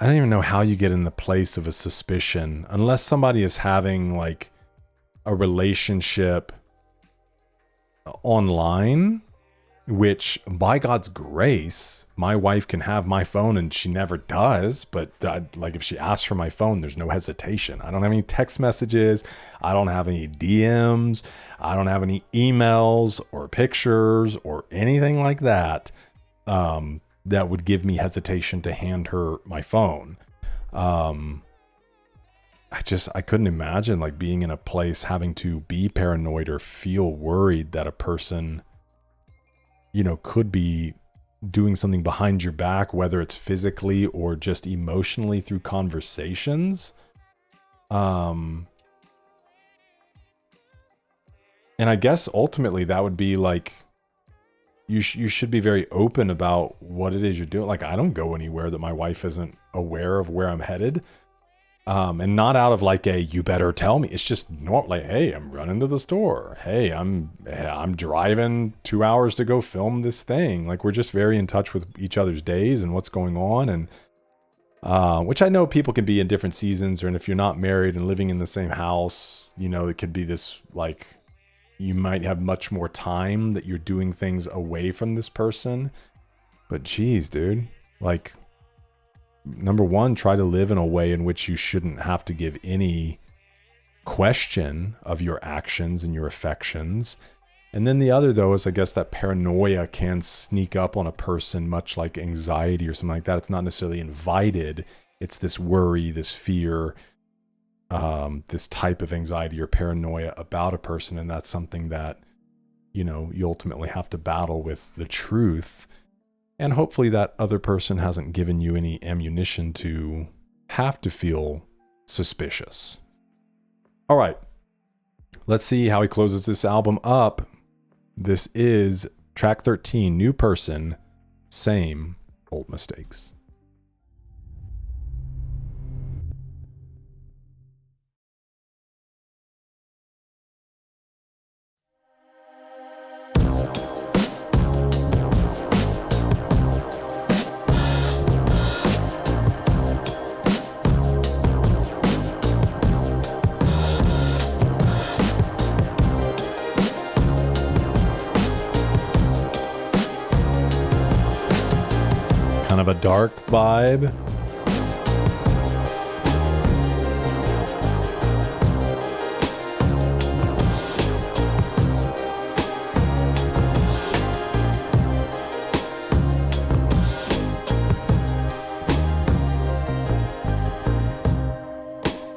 don't even know how you get in the place of a suspicion unless somebody is having, like, a relationship online, which, by God's grace, my wife can have my phone and she never does. But like, if she asks for my phone, there's no hesitation. I don't have any text messages. I don't have any DMs. I don't have any emails or pictures or anything like that that would give me hesitation to hand her my phone. I couldn't imagine, like, being in a place having to be paranoid or feel worried that a person, you know, could be doing something behind your back, whether it's physically or just emotionally through conversations. And I guess ultimately that would be like, you should be very open about what it is you're doing. Like, I don't go anywhere that my wife isn't aware of where I'm headed. And not out of like a, you better tell me. It's just not like, hey, I'm running to the store. Hey, I'm driving 2 hours to go film this thing. Like, we're just very in touch with each other's days and what's going on. And, which I know people can be in different seasons, or and if you're not married and living in the same house, you know, it could be this, like, you might have much more time that you're doing things away from this person. But geez, dude, like, number one, try to live in a way in which you shouldn't have to give any question of your actions and your affections. And then the other, though, is I guess that paranoia can sneak up on a person, much like anxiety or something like that. It's not necessarily invited. It's this worry, this fear, this type of anxiety or paranoia about a person. And that's something that, you ultimately have to battle with the truth. And hopefully that other person hasn't given you any ammunition to have to feel suspicious. All right, let's see how he closes this album up. This is track 13, New Person, Same Old Mistakes. Kind of a dark vibe.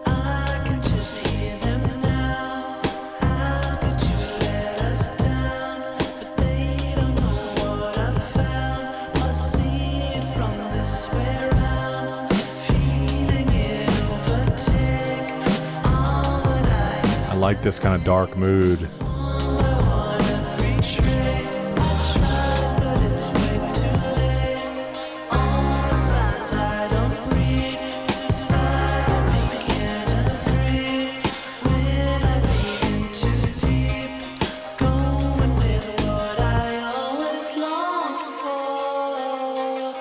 I can just hear them now. How could you let us down? But they don't know what I found or see it from this way round. Feeling it overtake all that I like this kind of dark mood. I every trait. I try, but it's way too late. On the sides I don't read. Two sides of me can't agree. Will I be in too deep? Going with what I always long for.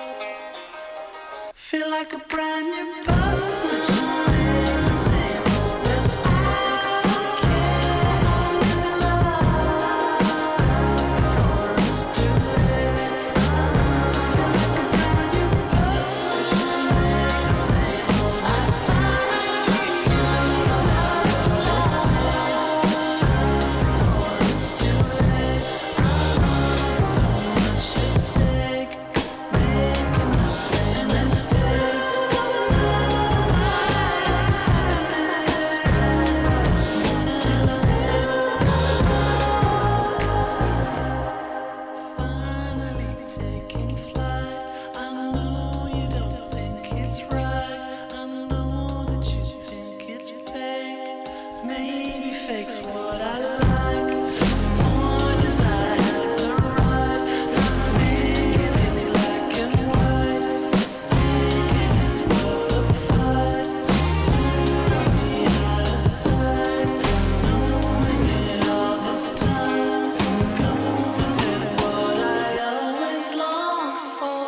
Feel like a brand new person. The same old mistakes. Can't last before it's too late. Feel like a brand new person. The same old mistakes. Before it's too late. It's too much at stake. Making the same mistakes. It's happiness. It's not too late. Finally taking flight. I know you don't think it's right. I know that you think it's fake. Maybe fake's what I like. Point is I have the right. Not making it black and white. Thinking it's worth the fight. Soon I'll be out of sight. Knowing it all this time. Going with what I always long for.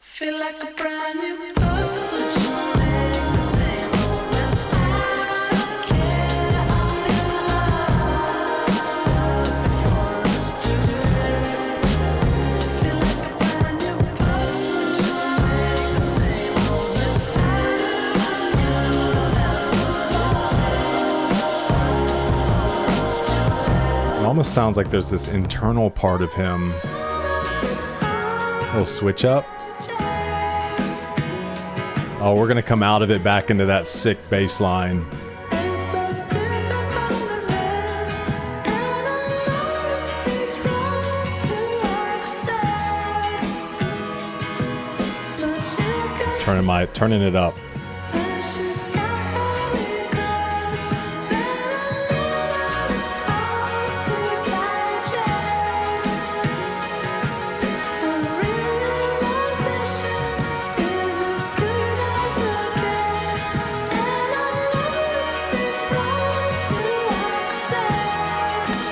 Feel like a brand new person. Make the same old mistakes. Can't last before it's too late. Feel like a brand new person. Make the same old mistakes. It almost sounds like there's this internal part of him. A little switch up. Oh, we're going to come out of it back into that sick bass line. Ain't so different from the rest, and I know it seems wrong to accept, but you've got Turning it up. and she's got her regrets, and I know it's hard to digest. The realization is as good as it gets, and I know it seems wrong to accept,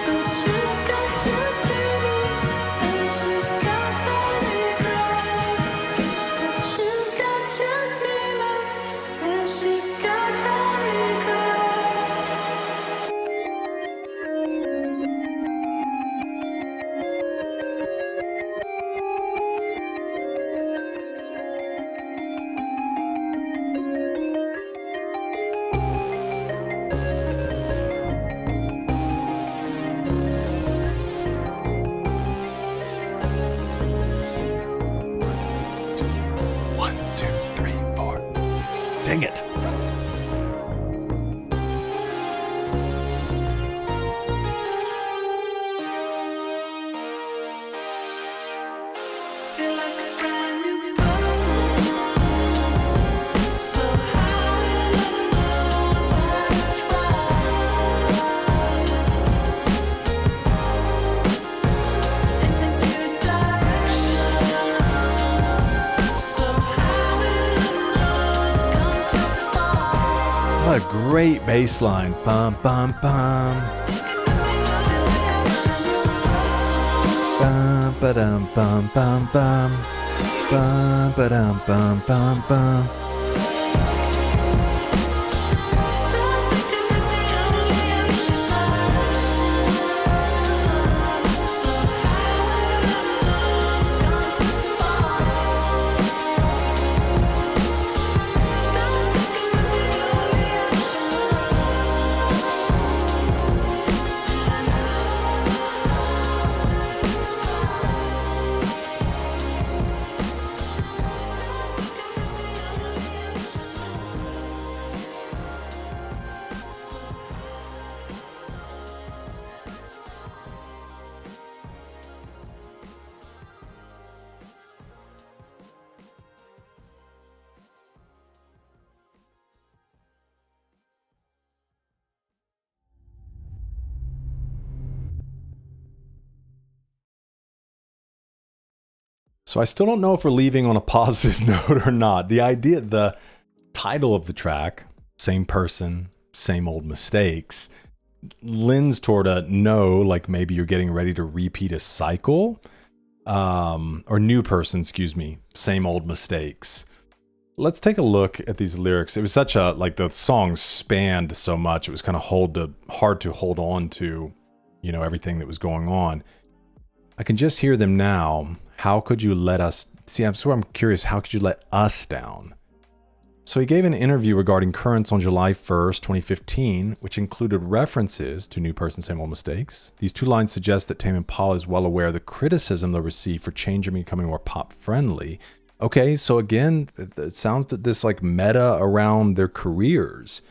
but you've got your demons, and she's got her regrets, but you've great bass line. Bum, bum, bum. Bum, ba-dum, bum, bum, bum. Bum, ba-dum, bum, bum, bum. So I still don't know if we're leaving on a positive note or not. The title of the track, Same Person, Same Old Mistakes, lends toward a no, like maybe you're getting ready to repeat a cycle. Or new person, excuse me, same old mistakes. Let's take a look at these lyrics. It was such a, like the song spanned so much, it was kind of hard to hold on to, you know, everything that was going on. I can just hear them now. How could you let us, I'm curious, how could you let us down? So he gave an interview regarding currents on July 1st, 2015, which included references to New Person, Same Old Mistakes. These two lines suggest that Tame Impala is well aware of the criticism they'll receive for changing and becoming more pop-friendly. Okay, so again, it sounds that this like meta around their careers.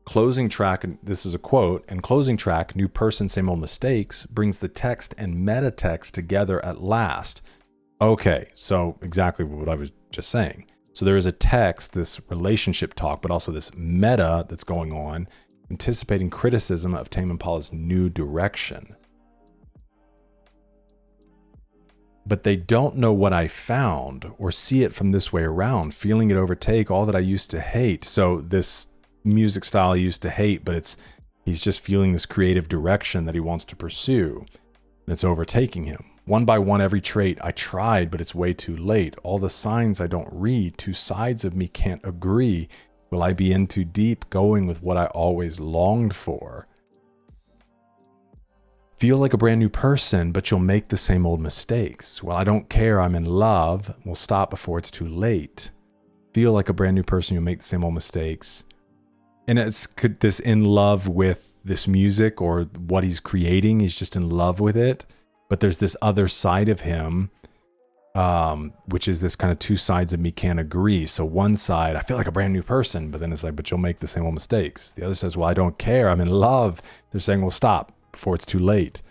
Closing track, and this is a quote, and closing track, New Person, Same Old Mistakes, brings the text and meta text together at last. Okay, so exactly what I was just saying. So there is a text, this relationship talk, but also this meta that's going on, anticipating criticism of Tame Impala's new direction. But they don't know what I found or see it from this way around, feeling it overtake all that I used to hate. So this music style I used to hate, but he's just feeling this creative direction that he wants to pursue, and it's overtaking him. One by one, every trait I tried, but it's way too late. All the signs I don't read, two sides of me can't agree. Will I be in too deep, going with what I always longed for? Feel like a brand new person, but you'll make the same old mistakes. Well, I don't care, I'm in love. We'll stop before it's too late. Feel like a brand new person, you'll make the same old mistakes. And could this in love with this music or what he's creating? He's just in love with it. But there's this other side of him, which is this kind of two sides of me can't agree. So one side, I feel like a brand new person, but then it's like, but you'll make the same old mistakes. The other says, well, I don't care, I'm in love. They're saying, well, stop before it's too late.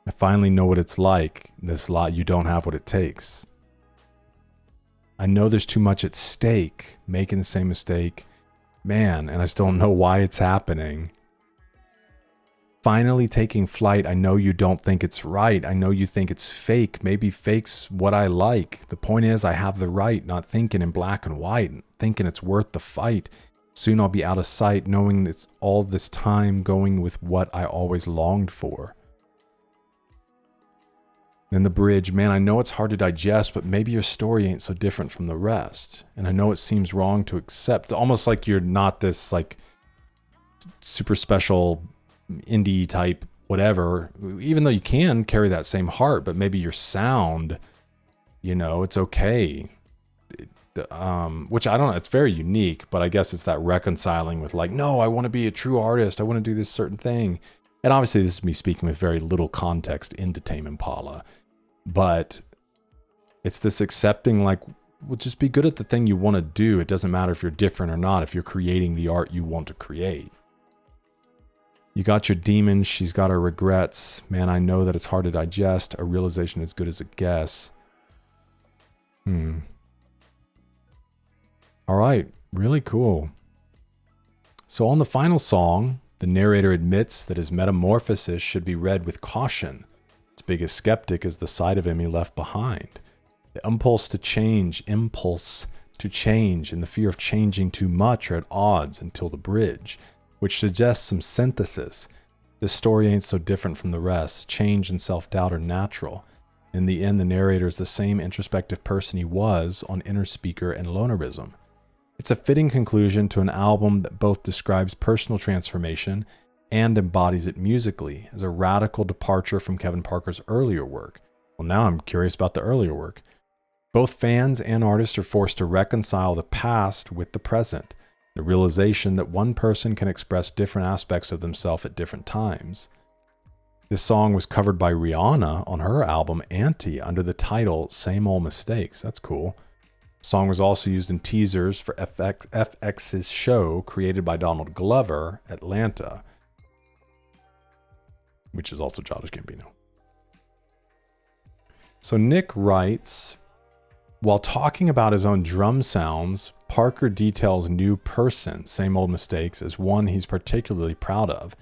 I finally know what it's like. This lot, you don't have what it takes. I know there's too much at stake, making the same mistake. Man, and I still don't know why it's happening. Finally taking flight, I know you don't think it's right. I know you think it's fake. Maybe fake's what I like. The point is, I have the right, not thinking in black and white, thinking it's worth the fight. Soon I'll be out of sight, knowing it's all this time going with what I always longed for. Then the bridge, man, I know it's hard to digest, but maybe your story ain't so different from the rest. And I know it seems wrong to accept, almost like you're not this like super special indie type whatever, even though you can carry that same heart, but maybe your sound, you know, it's okay. Which I don't know, it's very unique, but I guess it's that reconciling with like, no, I want to be a true artist. I want to do this certain thing. And obviously this is me speaking with very little context into Tame Impala, but it's this accepting like, well, just be good at the thing you want to do. It doesn't matter if you're different or not, if you're creating the art you want to create. You got your demons, she's got her regrets. Man, I know that it's hard to digest. A realization as good as a guess. All right, really cool. So on the final song, the narrator admits that his metamorphosis should be read with caution. Its biggest skeptic is the side of him he left behind. The impulse to to change and the fear of changing too much are at odds until the bridge, which suggests some synthesis. This story ain't so different from the rest. Change and self-doubt are natural. In the end, the narrator is the same introspective person he was on Inner Speaker and Lonerism. It's a fitting conclusion to an album that both describes personal transformation and embodies it musically as a radical departure from Kevin Parker's earlier work. Well, now I'm curious about the earlier work. Both fans and artists are forced to reconcile the past with the present, the realization that one person can express different aspects of themselves at different times. This song was covered by Rihanna on her album Anti under the title Same Old Mistakes. That's cool. The song was also used in teasers for FX's show created by Donald Glover, Atlanta, which is also Childish Gambino. So Nick writes, while talking about his own drum sounds, Parker details New Person, Same Old Mistakes, as one he's particularly proud of.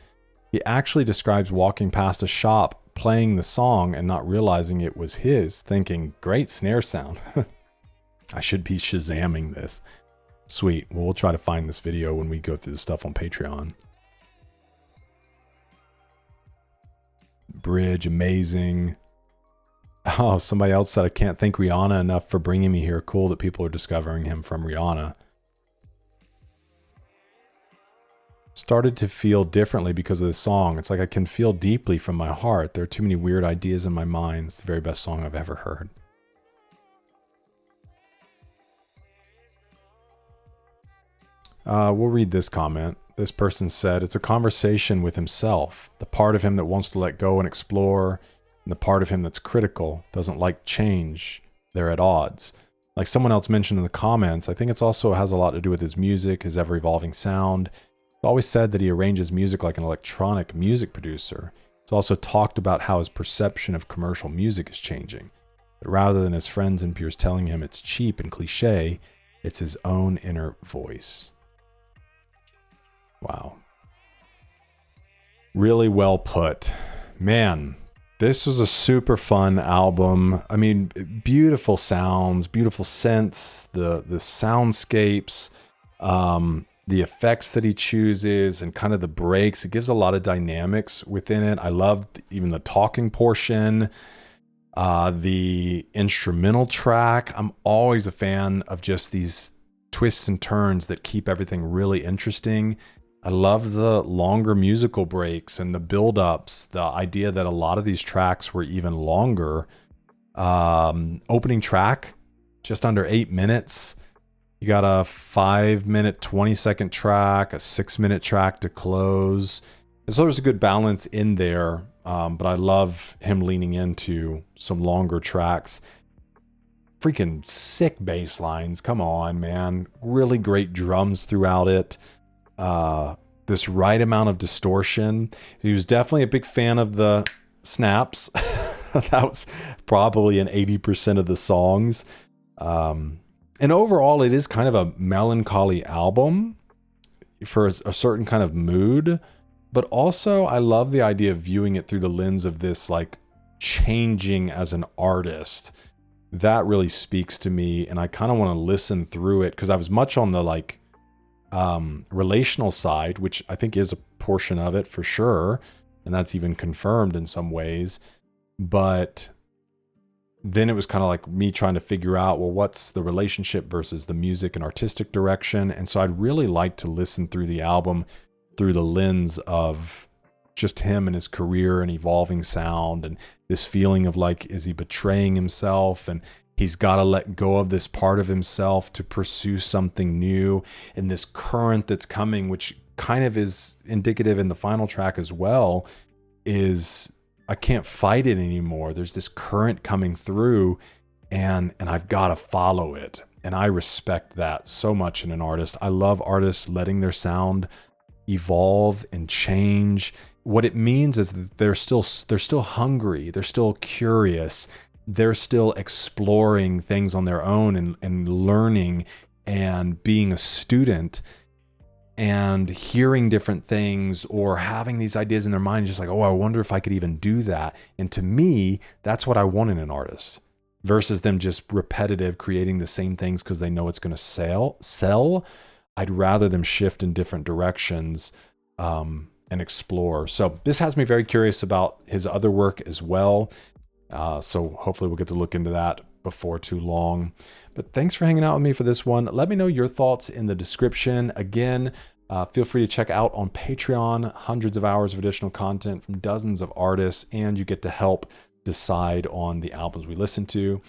He actually describes walking past a shop, playing the song and not realizing it was his, thinking, great snare sound. I should be Shazamming this. Sweet. Well, we'll try to find this video when we go through the stuff on Patreon. Bridge, amazing. Oh, somebody else said I can't thank Rihanna enough for bringing me here. Cool that people are discovering him from Rihanna. Started to feel differently because of this song. It's like I can feel deeply from my heart. There are too many weird ideas in my mind. It's the very best song I've ever heard. We'll read this comment. This person said, it's a conversation with himself. The part of him that wants to let go and explore, and the part of him that's critical, doesn't like change. They're at odds. Like someone else mentioned in the comments, I think it's also has a lot to do with his music, his ever-evolving sound. He's always said that he arranges music like an electronic music producer. He's also talked about how his perception of commercial music is changing. But rather than his friends and peers telling him it's cheap and cliche, it's his own inner voice. Wow. Really well put. Man, this was a super fun album. I mean, beautiful sounds, beautiful synths, the soundscapes, the effects that he chooses, and kind of the breaks. It gives a lot of dynamics within it. I loved even the talking portion, the instrumental track. I'm always a fan of just these twists and turns that keep everything really interesting. I love the longer musical breaks and the build-ups, the idea that a lot of these tracks were even longer. Opening track, just under 8 minutes. You got a 5-minute, 20-second track, a 6-minute track to close. So there's a good balance in there, but I love him leaning into some longer tracks. Freaking sick bass lines. Come on, man. Really great drums throughout it. This right amount of distortion. He was definitely a big fan of the snaps. That was probably an 80% of the songs. And overall, it is kind of a melancholy album for a certain kind of mood. But also, I love the idea of viewing it through the lens of this, like, changing as an artist. That really speaks to me, and I kind of want to listen through it because I was much on the, like, relational side, which I think is a portion of it for sure, and that's even confirmed in some ways. But then it was kind of like me trying to figure out, well, what's the relationship versus the music and artistic direction? And so I'd really like to listen through the album through the lens of just him and his career and evolving sound, and this feeling of like, is he betraying himself? And he's got to let go of this part of himself to pursue something new. And this current that's coming, which kind of is indicative in the final track as well, is I can't fight it anymore. There's this current coming through, and I've got to follow it. And I respect that so much in an artist. I love artists letting their sound evolve and change. What it means is that they're still hungry. They're still curious. They're still exploring things on their own and learning and being a student and hearing different things or having these ideas in their mind, just like, oh, I wonder if I could even do that. And to me, that's what I want in an artist. versus them just repetitive creating the same things because they know it's going to sell. I'd rather them shift in different directions and explore. So this has me very curious about his other work as well. So hopefully we'll get to look into that before too long. But thanks for hanging out with me for this one. Let me know your thoughts in the description. Again, feel free to check out on Patreon, hundreds of hours of additional content from dozens of artists, and you get to help decide on the albums we listen to.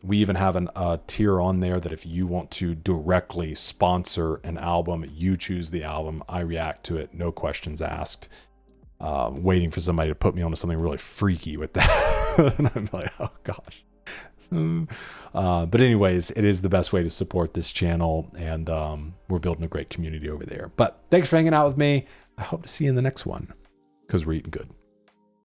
We even have a tier on there that if you want to directly sponsor an album, you choose the album, I react to it, no questions asked. Waiting for somebody to put me onto something really freaky with that. And I'm like, oh gosh. But anyways, it is the best way to support this channel, and we're building a great community over there. But thanks for hanging out with me. I hope to see you in the next one, because we're eating good.